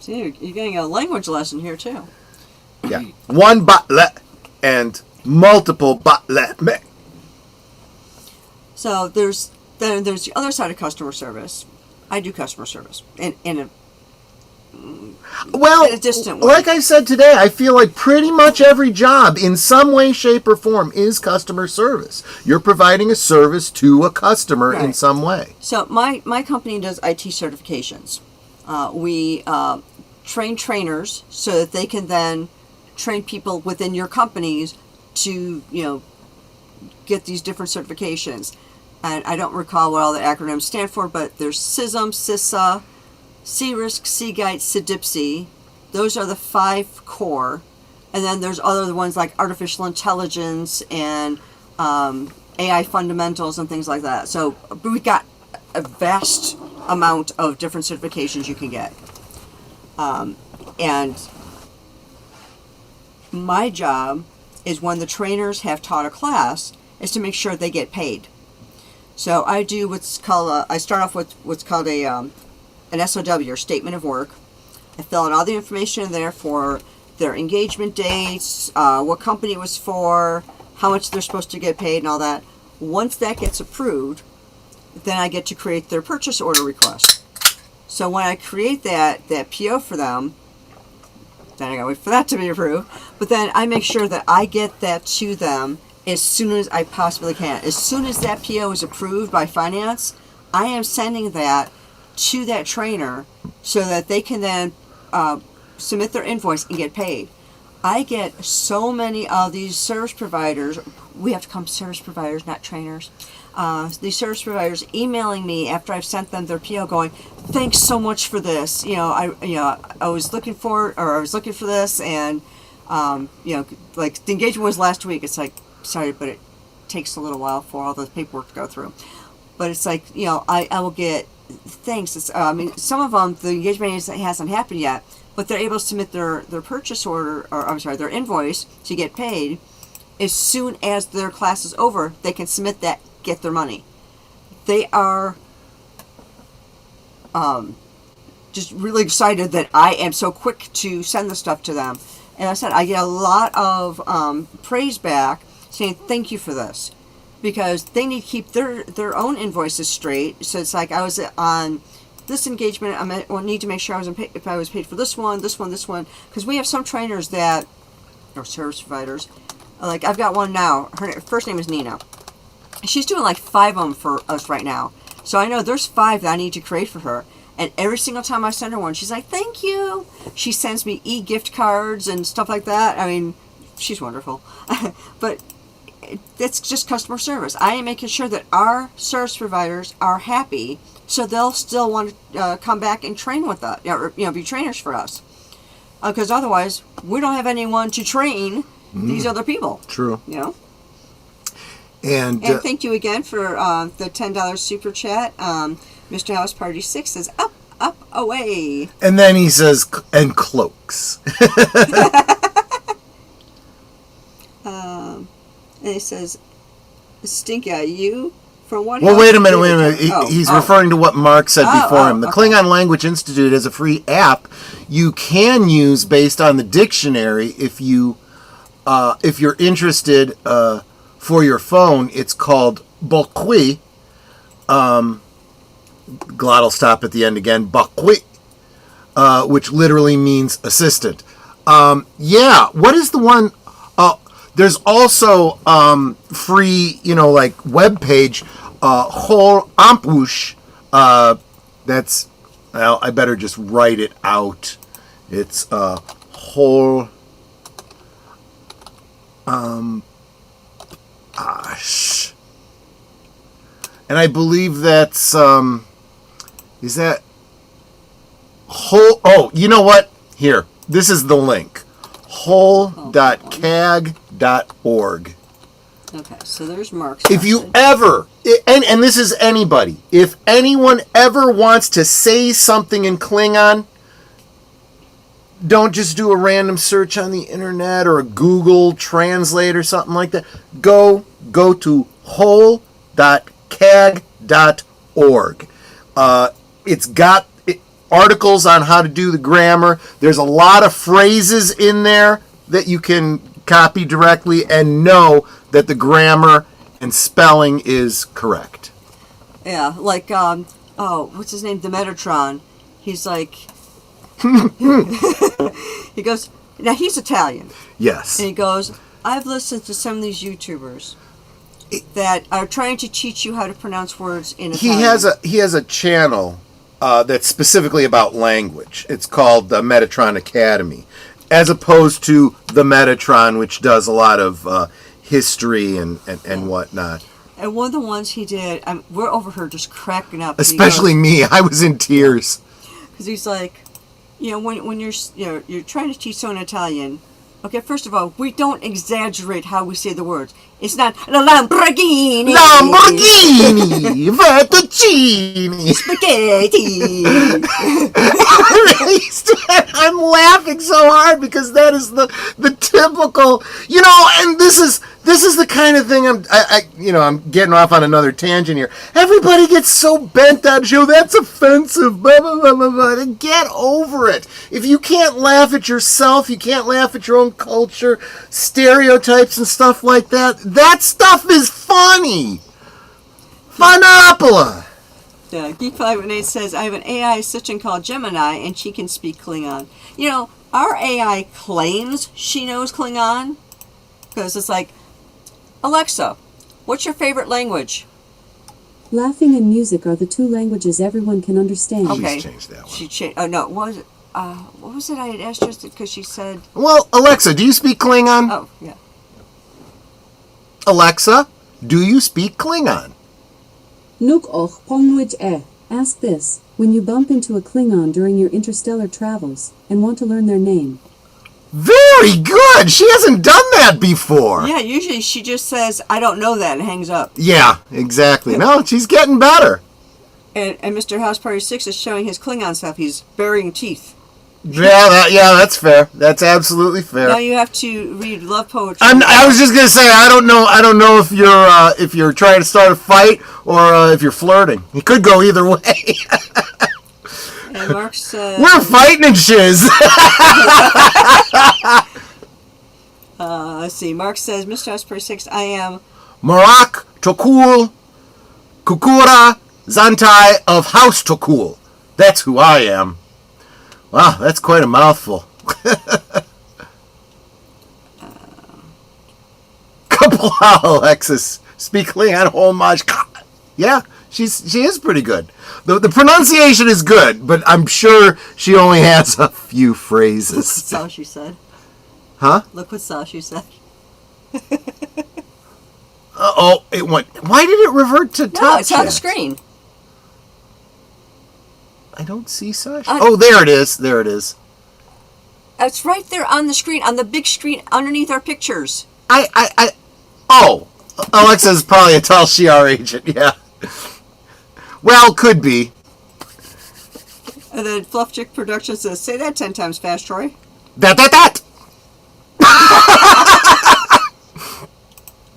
See, you're getting a language lesson here, too. Yeah. One batlet and multiple batlet me. So there's the other side of customer service. I do customer service in a distant way. Like I said today, I feel like pretty much every job in some way, shape, or form is customer service. You're providing a service to a customer in some way. So my company does IT certifications. We train trainers so that they can then train people within your companies to, get these different certifications. And I don't recall what all the acronyms stand for, but there's CISM, CISA, CRISC, CGuide, CDIPSI. Those are the 5 core. And then there's other ones like artificial intelligence and AI fundamentals and things like that. So we got a vast amount of different certifications you can get. And my job is, when the trainers have taught a class, is to make sure they get paid. So I do what's called, I start off with what's called an SOW, or Statement of Work. I fill in all the information in there for their engagement dates, what company it was for, how much they're supposed to get paid, and all that. Once that gets approved, then I get to create their purchase order request. So when I create that PO for them, then I gotta wait for that to be approved. But then I make sure that I get that to them as soon as I possibly can. As soon as that PO is approved by finance, I am sending that to that trainer so that they can then submit their invoice and get paid. I get so many of these service providers, we have to call them service providers, not trainers, these service providers emailing me after I've sent them their PO going, thanks so much for this. I was looking for this, and like the engagement was last week. It's like, sorry, but it takes a little while for all the paperwork to go through. But it's like, I will get thanks. Some of them, the engagement hasn't happened yet, but they're able to submit their purchase order, or their invoice to get paid. As soon as their class is over, they can submit that, get their money. They are just really excited that I am so quick to send the stuff to them. And I said, I get a lot of praise back saying thank you for this, because they need to keep their own invoices straight. So it's like, I was on this engagement, I need to make sure if I was paid for this one, because we have some trainers that, or service providers, like I've got one now, her first name is Nina. She's doing like 5 of them for us right now. So I know there's 5 that I need to create for her. And every single time I send her one, she's like, thank you. She sends me e-gift cards and stuff like that. I mean, she's wonderful. But that's just customer service. I am making sure that our service providers are happy, so they'll still want to come back and train with us, or be trainers for us. Because otherwise, we don't have anyone to train these other people. True. And thank you again for the $10 super chat. Mr. House Party 6 says, up, up, away. And then he says, and cloaks. And he says, Stinky, you from what? Well, wait a minute. He's referring to what Mark said before him. The Klingon Language Institute has a free app you can use based on the dictionary if you're interested for your phone. It's called Bokwi. Glottal stop at the end again. Bokwi, which literally means assistant. What is the one? There's also free, like web page, whole ampush. That's, well, I better just write it out. It's whole. And I believe that's is that whole? Oh, you know what? Here, this is the link. whole.cag.org. Okay, so there's Mark's. If you ever, and this is anybody, if anyone ever wants to say something in Klingon, don't just do a random search on the internet or a Google Translate or something like that. Go to whole.cag.org. It's got articles on how to do the grammar. There's a lot of phrases in there that you can copy directly and know that the grammar and spelling is correct. Yeah, like, what's his name? The Metatron. He's like, he goes, now he's Italian. Yes. And he goes, I've listened to some of these YouTubers that are trying to teach you how to pronounce words in Italian. He has a channel that's specifically about language. It's called the Metatron Academy, as opposed to the Metatron, which does a lot of history and whatnot. And one of the ones he did, we're over here just cracking up. Especially me. I was in tears. Because he's like, when you're trying to teach someone Italian, okay, first of all, we don't exaggerate how we say the words. It's not Lamborghini. Lamborghini, fettuccine, spaghetti. I'm laughing so hard because that is the typical, and this is the kind of thing I'm getting off on another tangent here. Everybody gets so bent on, that's offensive, blah, blah, blah, blah, blah. Get over it. If you can't laugh at yourself, you can't laugh at your own culture, stereotypes and stuff like that. That stuff is funny. Funopola. Yeah, Geek 518 says, I have an AI assistant called Gemini, and she can speak Klingon. Our AI claims she knows Klingon, because it's like, Alexa, what's your favorite language? Laughing and music are the two languages everyone can understand. Okay. She's changed that one. She changed. Oh, no. What was it I had asked just because she said... Well, Alexa, do you speak Klingon? Oh, yeah. Alexa, do you speak Klingon? Nuk och pongwij e. Ask this when you bump into a Klingon during your interstellar travels and want to learn their name. Very good! She hasn't done that before! Yeah, usually she just says, I don't know that, and hangs up. Yeah, exactly. No, she's getting better. And Mr. House Party 6 is showing his Klingon stuff. He's burying teeth. Yeah, that's fair. That's absolutely fair. Now you have to read love poetry. I was just gonna say I don't know if you're trying to start a fight or if you're flirting. You could go either way. And Mark says, we're fighting and shiz. Let's see. Mark says, Mr. House Party 6, I am Marak Tokul Kukura Zantai of House Tokul. That's who I am. Wow, that's quite a mouthful. Kapla, Alexis. Speak Klingon homage. Yeah, she is pretty good. The pronunciation is good, but I'm sure she only has a few phrases. That's all she said. Huh? Look what Sasha said. It went. Why did it revert to top No, it's on the chat? screen. I don't see Sasha. There it is. There it is. It's right there on the screen, on the big screen underneath our pictures. Alexa's probably a Tal Shiar agent, yeah. Well, could be. And then Fluff Chick Productions says, say that 10 times fast, Troy. That.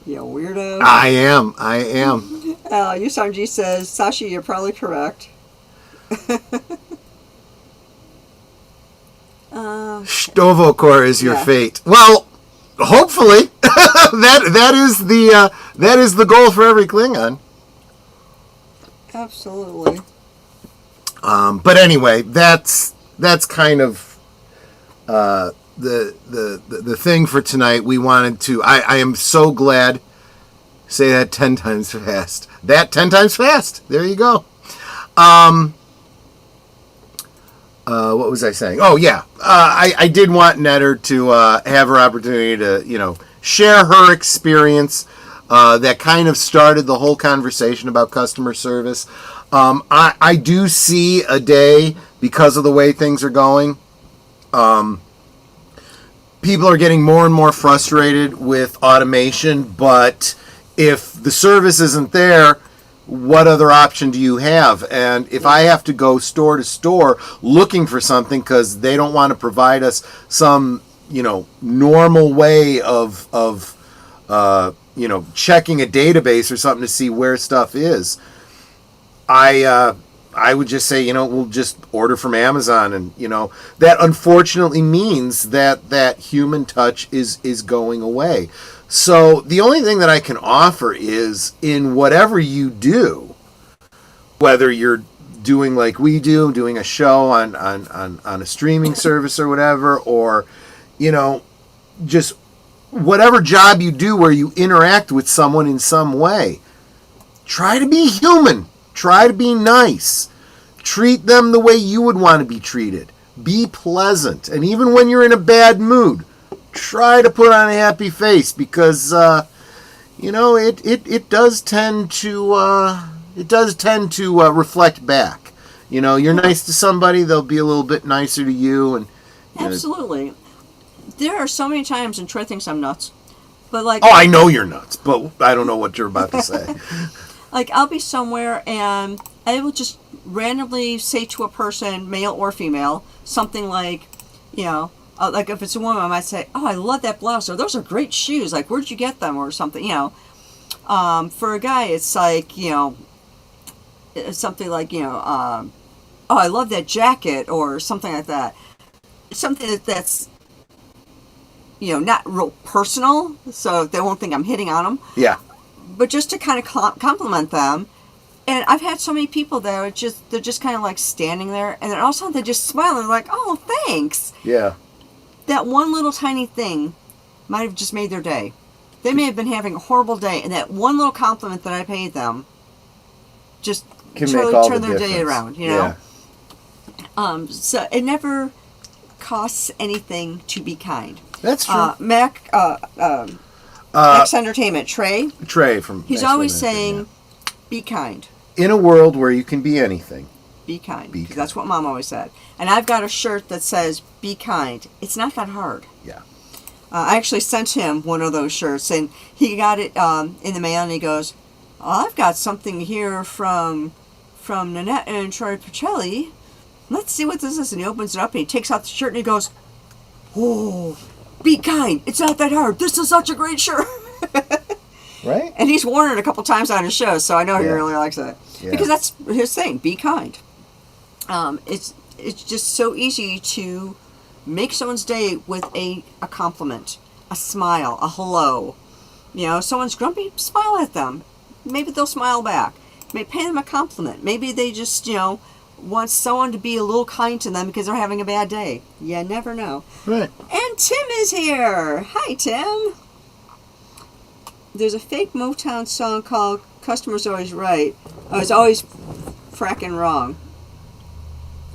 You weirdo. I am. Yusam G says, Sasha, you're probably correct. Stovokor is your yeah. fate. Well, hopefully that is the goal for every Klingon. Absolutely. But anyway, that's kind of the thing for tonight. We wanted to. I am so glad. Say that 10 times fast. That 10 times fast. There you go. What was I saying? Oh, yeah. I did want Netter to have her opportunity to, share her experience that kind of started the whole conversation about customer service. I do see a day, because of the way things are going, people are getting more and more frustrated with automation, but if the service isn't there, what other option do you have? And if I have to go store to store looking for something because they don't want to provide us some, normal way of checking a database or something to see where stuff is, I would just say, we'll just order from Amazon, and that unfortunately means that human touch is going away. So the only thing that I can offer is, in whatever you do, whether you're doing like we do, doing a show on a streaming service or whatever, or, just whatever job you do where you interact with someone in some way, try to be human. Try to be nice. Treat them the way you would want to be treated. Be pleasant. And even when you're in a bad mood, try to put on a happy face, because it does tend to reflect back. You're nice to somebody, they'll be a little bit nicer to you, and Absolutely. There are so many times, and Troy thinks I'm nuts, but like... Oh, I know you're nuts, but I don't know what you're about to say. Like, I'll be somewhere, and I will just randomly say to a person, male or female, something like, like if it's a woman, I might say, oh, I love that blouse, or those are great shoes, like, where'd you get them, or something, For a guy, it's like, it's something like, oh, I love that jacket, or something like that. Something that's, not real personal, so they won't think I'm hitting on them. Yeah. But just to kind of compliment them. And I've had so many people that they're just kind of like standing there, and then all of a sudden they just smile and they're like, oh, thanks. Yeah. That one little tiny thing might have just made their day. They may have been having a horrible day, and that one little compliment that I paid them just Can totally make all turned the their day difference. around, Yeah. So it never costs anything to be kind. That's true. Max Entertainment, Trey from he's Max always Entertainment, saying, be kind. in a world where you can be anything. Be kind. Be 'Cause kind. that's what Mom always said. And I've got a shirt that says, be kind. It's not that hard. Yeah. I actually sent him one of those shirts, and he got it in the mail, and he goes, oh, I've got something here from Nanette and Troy Pacelli. Let's see what this is. And he opens it up, and he takes out the shirt, and he goes, oh, be kind. It's not that hard. This is such a great shirt. Right? And he's worn it a couple times on his show, so I know he Yeah. really likes it. Yeah. Because that's his thing, be kind. It's just so easy to make someone's day with a compliment, a smile, a hello. Someone's grumpy, smile at them. Maybe they'll smile back. Maybe pay them a compliment. Maybe they just, want someone to be a little kind to them because they're having a bad day. You never know. Right. And Tim is here. Hi, Tim. There's a fake Motown song called Customer's Always Right. Oh, it's always fracking wrong.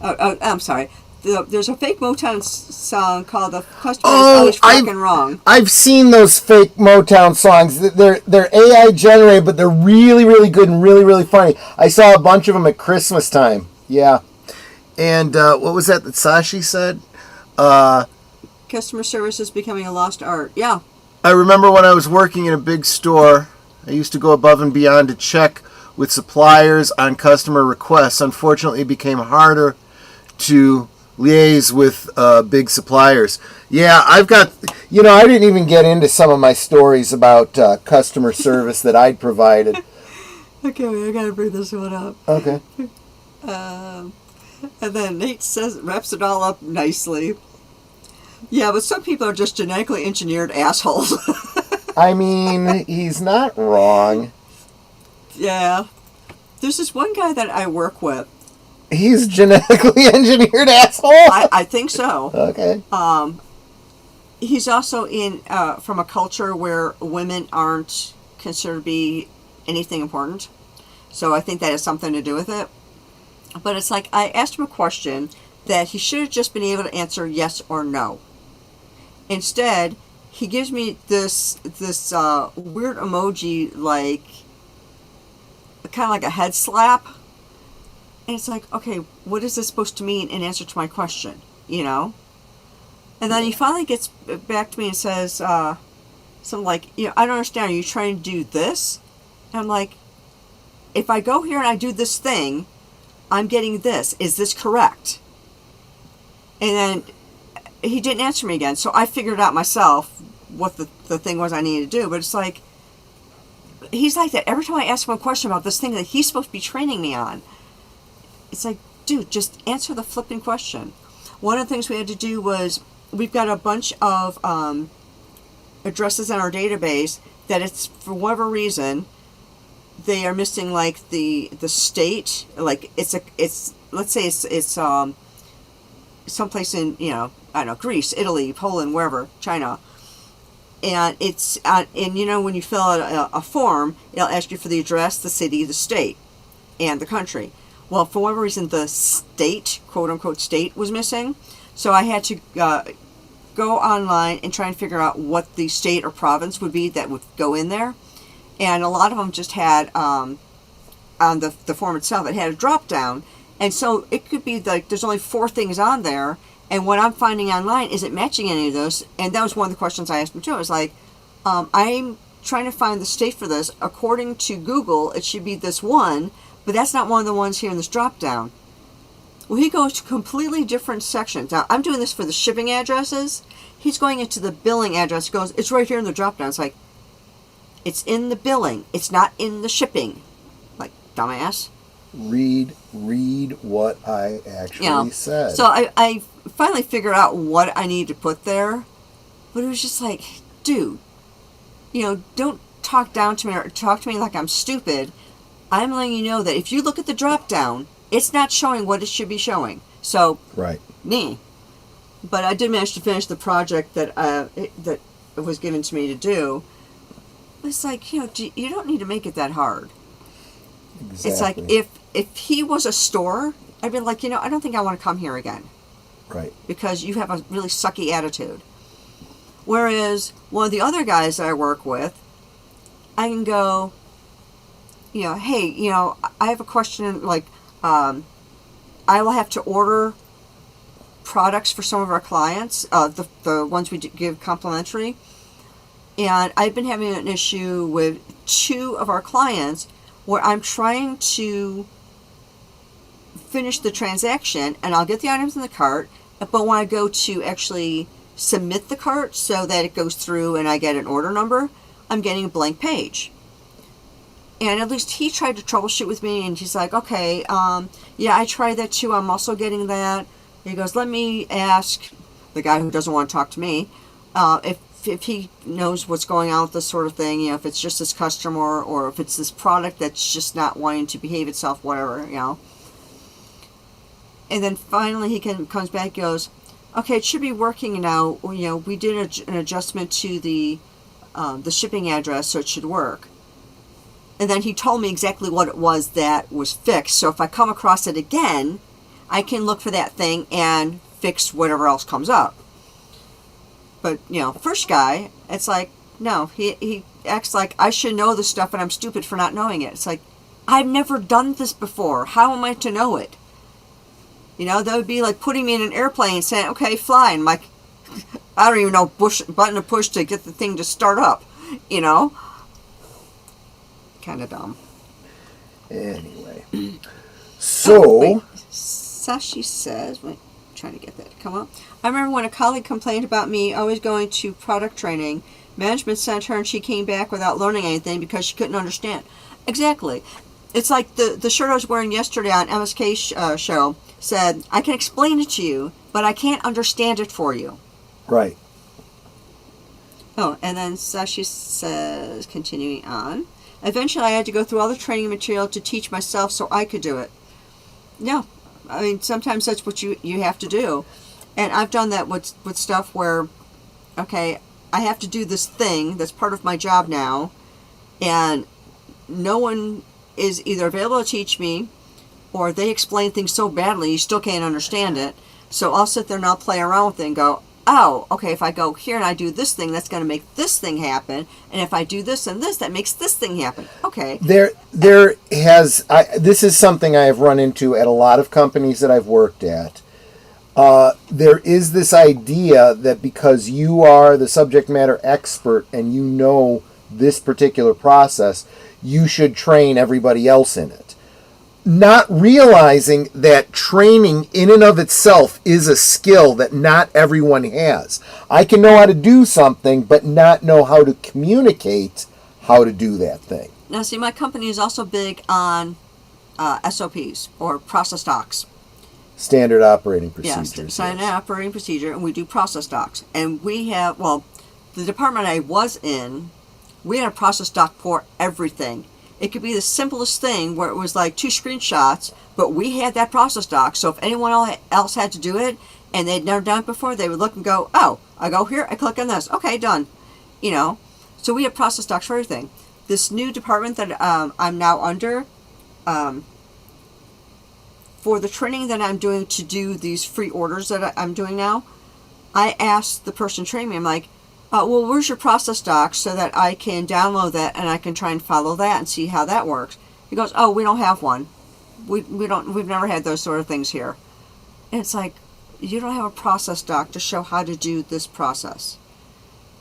Oh, I'm sorry. There's a fake Motown song called The Customer's Always Fracking Wrong. I've seen those fake Motown songs. They're AI generated, but they're really, really good and really, really funny. I saw a bunch of them at Christmas time. Yeah. And what was that Sashi said? Customer service is becoming a lost art. Yeah. I remember when I was working in a big store, I used to go above and beyond to check with suppliers on customer requests. Unfortunately, it became harder to liaise with big suppliers. Yeah, I've got, I didn't even get into some of my stories about customer service that I'd provided. Okay, I gotta bring this one up. Okay. And then Nate wraps it all up nicely. Yeah, but some people are just genetically engineered assholes. I mean, he's not wrong. Yeah. There's this one guy that I work with. He's genetically engineered asshole? I think so. Okay. He's also from a culture where women aren't considered to be anything important. So I think that has something to do with it. But it's like, I asked him a question that he should have just been able to answer yes or no. Instead, he gives me this weird emoji, like, kind of like a head slap. And it's like, okay, what is this supposed to mean in answer to my question? And then he finally gets back to me and says, something like, I don't understand, are you trying to do this? And I'm like, if I go here and I do this thing, I'm getting this. Is this correct? And then he didn't answer me again, so I figured out myself what the thing was I needed to do. But it's like, he's like that. Every time I ask him a question about this thing that he's supposed to be training me on, it's like, dude, just answer the flipping question. One of the things we had to do was, we've got a bunch of addresses in our database that it's, for whatever reason, they are missing, like, the state. Like, let's say it's someplace in, I don't know, Greece, Italy, Poland, wherever, China. And it's, and when you fill out a form, it'll ask you for the address, the city, the state, and the country. Well, for whatever reason, the state, quote-unquote state, was missing. So I had to go online and try and figure out what the state or province would be that would go in there. and a lot of them just had on the form itself, it had a drop down, and so it could be like there's only 4 things on there, and what I'm finding online isn't matching any of those. And that was one of the questions I asked him too. I was like, I'm trying to find the state for this. According to Google, it should be this one, but that's not one of the ones here in this drop down. Well, he goes to completely different sections. Now, I'm doing this for the shipping addresses. He's going into the billing address. He goes, it's right here in the drop down. It's like, it's in the billing. It's not in the shipping. Like, dumbass. Read what I actually said. So I finally figured out what I need to put there. But it was just like, dude, don't talk down to me or talk to me like I'm stupid. I'm letting you know that if you look at the drop down, it's not showing what it should be showing. So, right. Me. But I did manage to finish the project that that was given to me to do. It's like, you don't need to make it that hard. Exactly. It's like, if he was a store, I'd be like, I don't think I want to come here again. Right. Because you have a really sucky attitude. Whereas one of the other guys that I work with, I can go, hey, I have a question, like, I will have to order products for some of our clients, the ones we give complimentary. And I've been having an issue with 2 of our clients where I'm trying to finish the transaction, and I'll get the items in the cart, but when I go to actually submit the cart so that it goes through and I get an order number, I'm getting a blank page. And at least he tried to troubleshoot with me, and he's like, okay, yeah, I tried that too. I'm also getting that. He goes, let me ask the guy who doesn't want to talk to me if he knows what's going on with this sort of thing, if it's just this customer or if it's this product that's just not wanting to behave itself, whatever, And then finally he comes back and goes, okay, it should be working now. We did an adjustment to the shipping address, so it should work. And then he told me exactly what it was that was fixed. So if I come across it again, I can look for that thing and fix whatever else comes up. But, first guy, it's like, no, he acts like I should know this stuff and I'm stupid for not knowing it. It's like, I've never done this before. How am I to know it? That would be like putting me in an airplane and saying, okay, fly. And I'm like, I don't even know button to push to get the thing to start up, Kind of dumb. Anyway. So. Sashi says, wait, I'm trying to get that to come up. I remember when a colleague complained about me always going to product training. Management sent her and she came back without learning anything because she couldn't understand. Exactly. It's like the shirt I was wearing yesterday on MSK show said, I can explain it to you, but I can't understand it for you. Right. Oh, and then Sashi says, continuing on, eventually I had to go through all the training material to teach myself so I could do it. Yeah. I mean, sometimes that's what you have to do. And I've done that with stuff where, okay, I have to do this thing that's part of my job now, and no one is either available to teach me, or they explain things so badly you still can't understand it. So I'll sit there and I'll play around with it and go, oh, okay, if I go here and I do this thing, that's going to make this thing happen. And if I do this and this, that makes this thing happen. Okay. This is something I have run into at a lot of companies that I've worked at. There is this idea that because you are the subject matter expert and you know this particular process, you should train everybody else in it. Not realizing that training in and of itself is a skill that not everyone has. I can know how to do something, but not know how to communicate how to do that thing. Now, see, my company is also big on SOPs, or process docs. Standard operating procedures. Yes, standard operating procedure, and we do process docs. And we have, the department I was in, we had a process doc for everything. It could be the simplest thing where it was like 2 screenshots, but we had that process doc. So if anyone else had to do it and they'd never done it before, they would look and go, oh, I go here, I click on this. Okay, done. So we have process docs for everything. This new department that I'm now under, for the training that I'm doing to do these free orders that I'm doing now, I asked the person training me, I'm like, well, where's your process doc so that I can download that and I can try and follow that and see how that works. He goes, oh, we don't have one. We've never had those sort of things here. And it's like, you don't have a process doc to show how to do this process.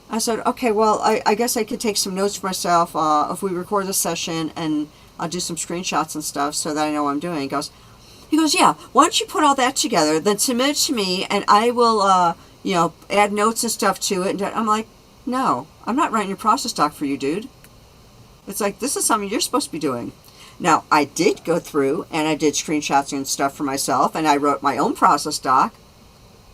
I said, okay, well, I guess I could take some notes for myself if we record this session, and I'll do some screenshots and stuff so that I know what I'm doing. He goes, yeah, why don't you put all that together, then submit it to me, and I will, add notes and stuff to it. And I'm like, no, I'm not writing your process doc for you, dude. It's like, this is something you're supposed to be doing. Now, I did go through, and I did screenshots and stuff for myself, and I wrote my own process doc,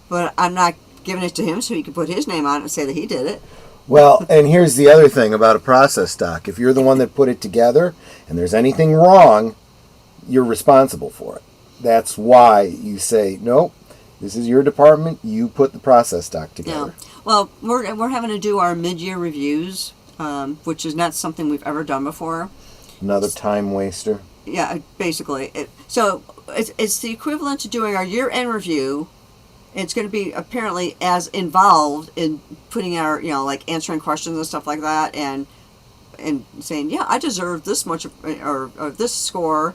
but I'm not giving it to him so he could put his name on it and say that he did it. Well, and here's the other thing about a process doc. If you're the one that put it together and there's anything wrong, you're responsible for it. That's why you say, nope, this is your department. You put the process doc together. Yeah. Well, we're having to do our mid-year reviews, which is not something we've ever done before. Another time waster. Yeah, basically. So it's the equivalent to doing our year-end review. It's going to be apparently as involved in putting our, like answering questions and stuff like that, and saying, yeah, I deserve this much or this score,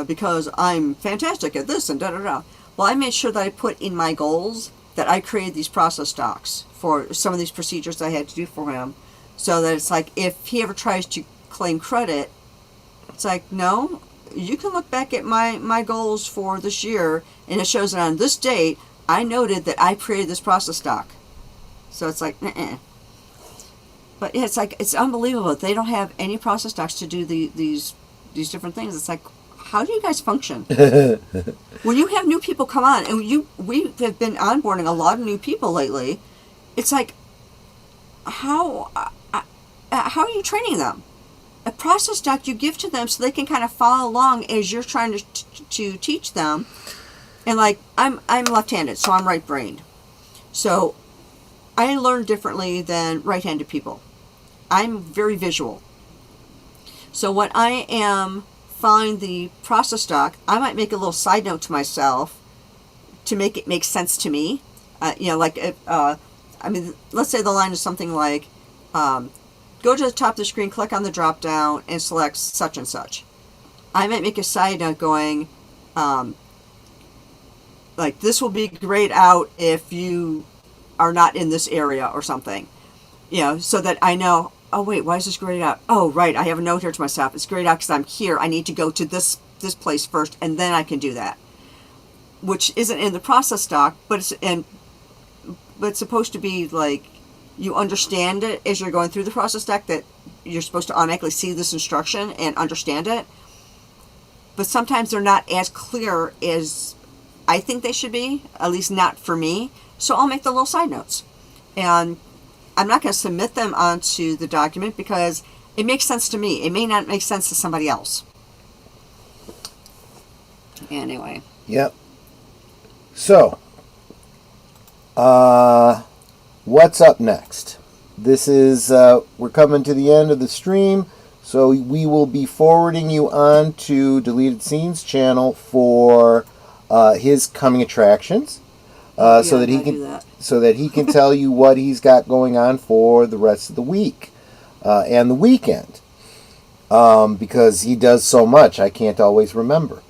because I'm fantastic at this and da da da. Well, I made sure that I put in my goals that I created these process docs for some of these procedures I had to do for him, so that it's like if he ever tries to claim credit, it's like, no, you can look back at my goals for this year, and it shows that on this date I noted that I created this process doc. So it's like, But yeah, it's unbelievable. They don't have any process docs to do these different things. It's like, how do you guys function? When you have new people come on, and we have been onboarding a lot of new people lately, it's like, how are you training them? A process doc you give to them so they can kind of follow along as you're trying to teach them. And like, I'm left-handed, so I'm right-brained. So I learn differently than right-handed people. I'm very visual. So when I am following the process doc, I might make a little side note to myself to make it make sense to me. Let's say the line is something like, go to the top of the screen, click on the drop-down, and select such and such. I might make a side note going, like, this will be grayed out if you are not in this area or something. So that I know, oh wait, why is this grayed out? Oh right, I have a note here to myself. It's grayed out because I'm here. I need to go to this place first, and then I can do that. Which isn't in the process doc, but it's supposed to be like, you understand it as you're going through the process doc, that you're supposed to automatically see this instruction and understand it. But sometimes they're not as clear as I think they should be, at least not for me. So I'll make the little side notes. And I'm not going to submit them onto the document because it makes sense to me. It may not make sense to somebody else. Anyway. Yep. So, what's up next? This is, we're coming to the end of the stream, so we will be forwarding you on to Deleted Scenes channel for his coming attractions, so that he can tell you what he's got going on for the rest of the week and the weekend, because he does so much I can't always remember.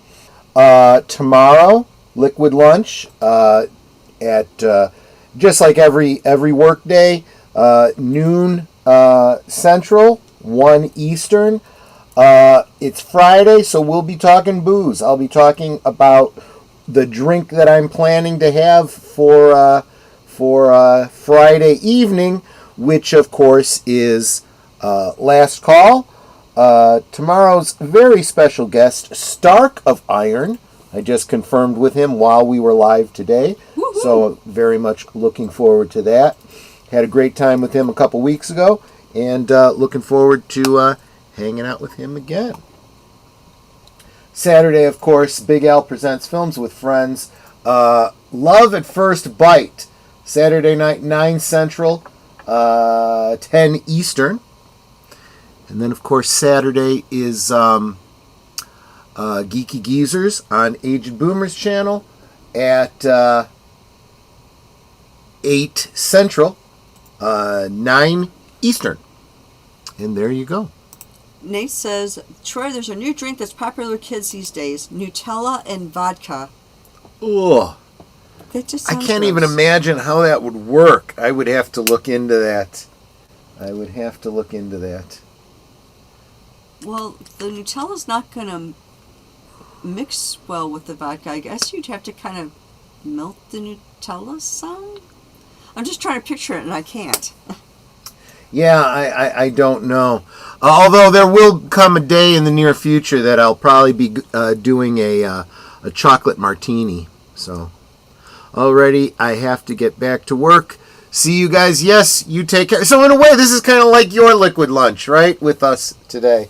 Tomorrow, Liquid Lunch at just like every work day, noon Central, 1 Eastern. It's Friday, so we'll be talking booze. I'll be talking about the drink that I'm planning to have for Friday evening, which of course is Last Call. Tomorrow's very special guest, Stark of Iron. I just confirmed with him while we were live today. Woo-hoo. So very much looking forward to that. Had a great time with him a couple weeks ago, and looking forward to hanging out with him again. Saturday, of course, Big Al Presents Films with Friends. Love at First Bite. Saturday night, 9 Central, 10 Eastern. And then, of course, Saturday is Geeky Geezers on Aged Boomer's channel at 8 Central, 9 Eastern. And there you go. Nate says, Troy, there's a new drink that's popular with kids these days. Nutella and vodka. Ugh. That just I sounds can't even gross. imagine how that would work. I would have to look into that. Well, the Nutella's not going to mix well with the vodka. I guess you'd have to kind of melt the Nutella some? I'm just trying to picture it and I can't. Yeah, I don't know. Although there will come a day in the near future that I'll probably be doing a chocolate martini. So, already I have to get back to work. See you guys. Yes, you take care. So in a way, this is kind of like your liquid lunch, right, with us today.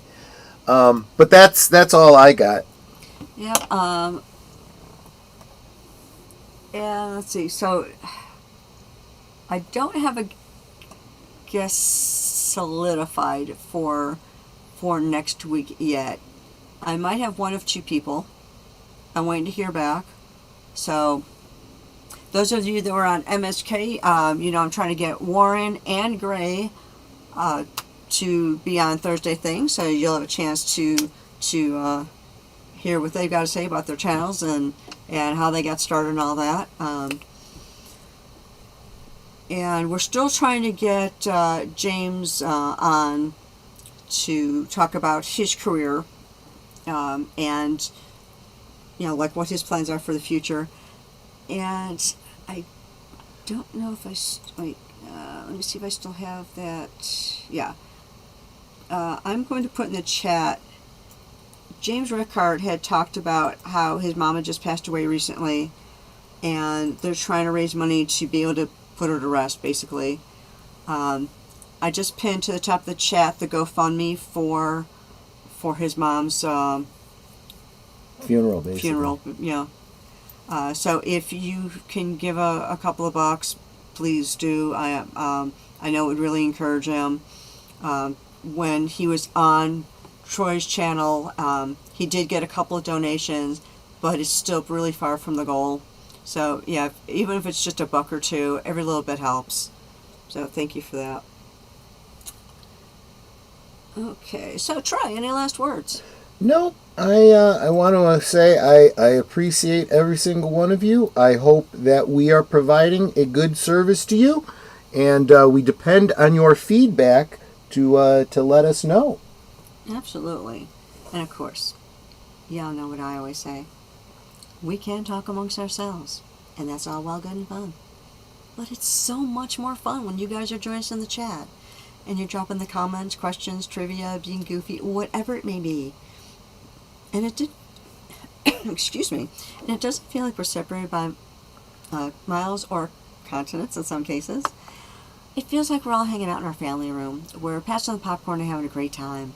But that's all I got. Yeah. Yeah. Let's see. So I don't have a guest solidified for next week yet. I might have one of two people. I'm waiting to hear back. So those of you that were on MSK, I'm trying to get Warren and Gray to be on Thursday thing, so you'll have a chance to hear what they've got to say about their channels and how they got started and all that. And we're still trying to get James on to talk about his career and like what his plans are for the future. And I don't know if let me see if I still have that. Yeah. I'm going to put in the chat, James Rickard had talked about how his mama just passed away recently, and they're trying to raise money to be able to put her to rest, basically. I just pinned to the top of the chat the GoFundMe for his mom's Funeral, basically. funeral. Yeah. So if you can give a couple of bucks, please do. I know it would really encourage him. When he was on Troy's channel, he did get a couple of donations, but it's still really far from the goal. So yeah, even if it's just a buck or two, every little bit helps. So thank you for that. Okay, so Troy, any last words? No, I want to say I appreciate every single one of you. I hope that we are providing a good service to you, and we depend on your feedback to let us know. Absolutely. And of course, y'all know what I always say. We can talk amongst ourselves, and that's all well good and fun. But it's so much more fun when you guys are joining us in the chat, and you're dropping the comments, questions, trivia, being goofy, whatever it may be. And it did, excuse me, and it doesn't feel like we're separated by miles or continents in some cases. It feels like we're all hanging out in our family room. We're passing the popcorn and having a great time.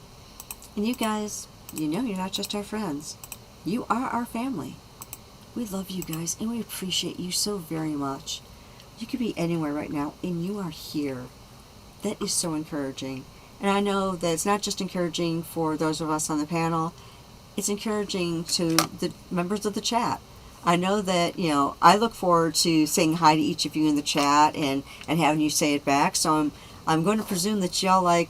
And you guys, you're not just our friends. You are our family. We love you guys, and we appreciate you so very much. You could be anywhere right now, and you are here. That is so encouraging. And I know that it's not just encouraging for those of us on the panel. It's encouraging to the members of the chat. I know that, I look forward to saying hi to each of you in the chat and having you say it back. So I'm going to presume that y'all like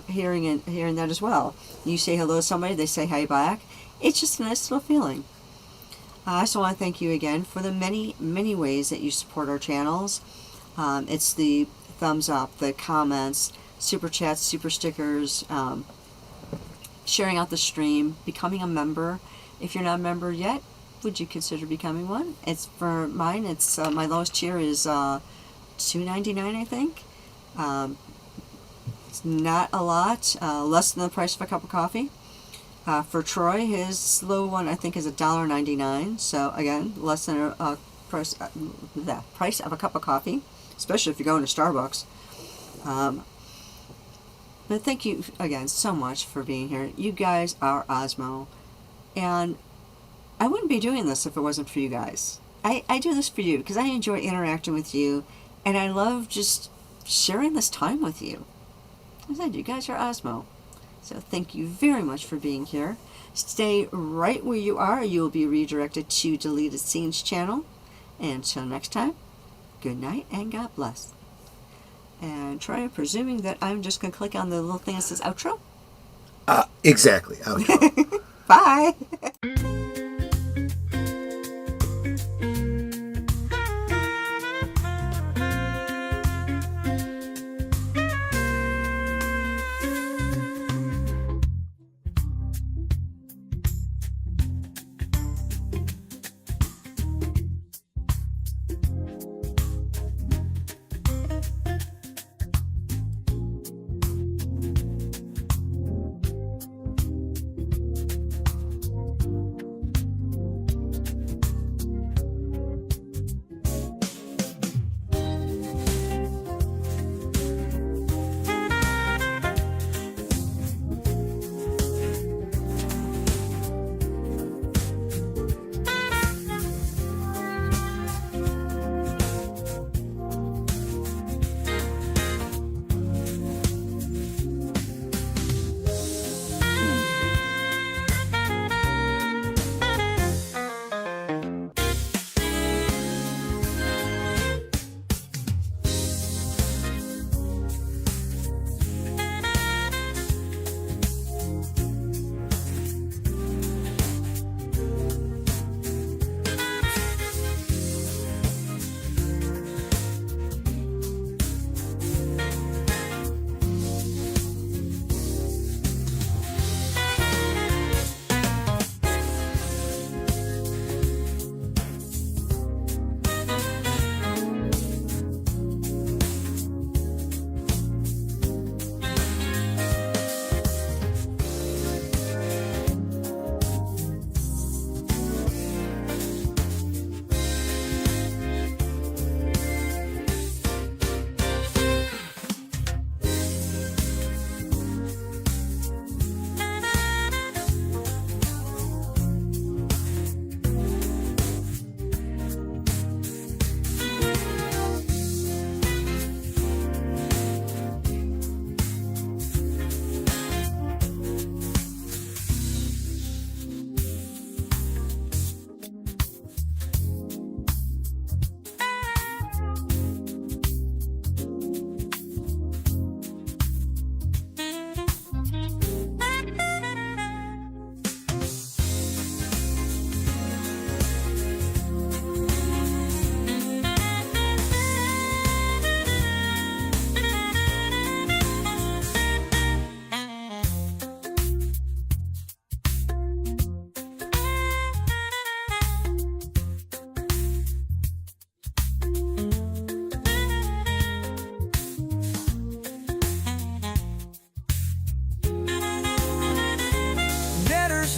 hearing that as well. You say hello to somebody, they say hi back. It's just a nice little feeling. I also want to thank you again for the many, many ways that you support our channels. It's the thumbs up, the comments, super chats, super stickers, sharing out the stream, becoming a member. If you're not a member yet, would you consider becoming one? It's for mine. It's my lowest tier is $2.99, I think. It's not a lot, less than the price of a cup of coffee. For Troy, his low one I think is $1.99. So again, less than a price of a cup of coffee, especially if you're going to Starbucks. But thank you again so much for being here. You guys are AWESMOE, and I wouldn't be doing this if it wasn't for you guys. I do this for you because I enjoy interacting with you, and I love just sharing this time with you. As I said, you guys are AWESMOE. So thank you very much for being here. Stay right where you are. You will be redirected to Deleted Scenes channel. And until next time, good night and God bless. And try presuming that I'm just going to click on the little thing that says outro. Exactly. Outro. Bye.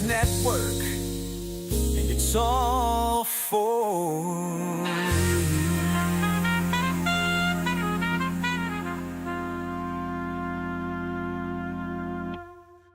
Network, and it's all for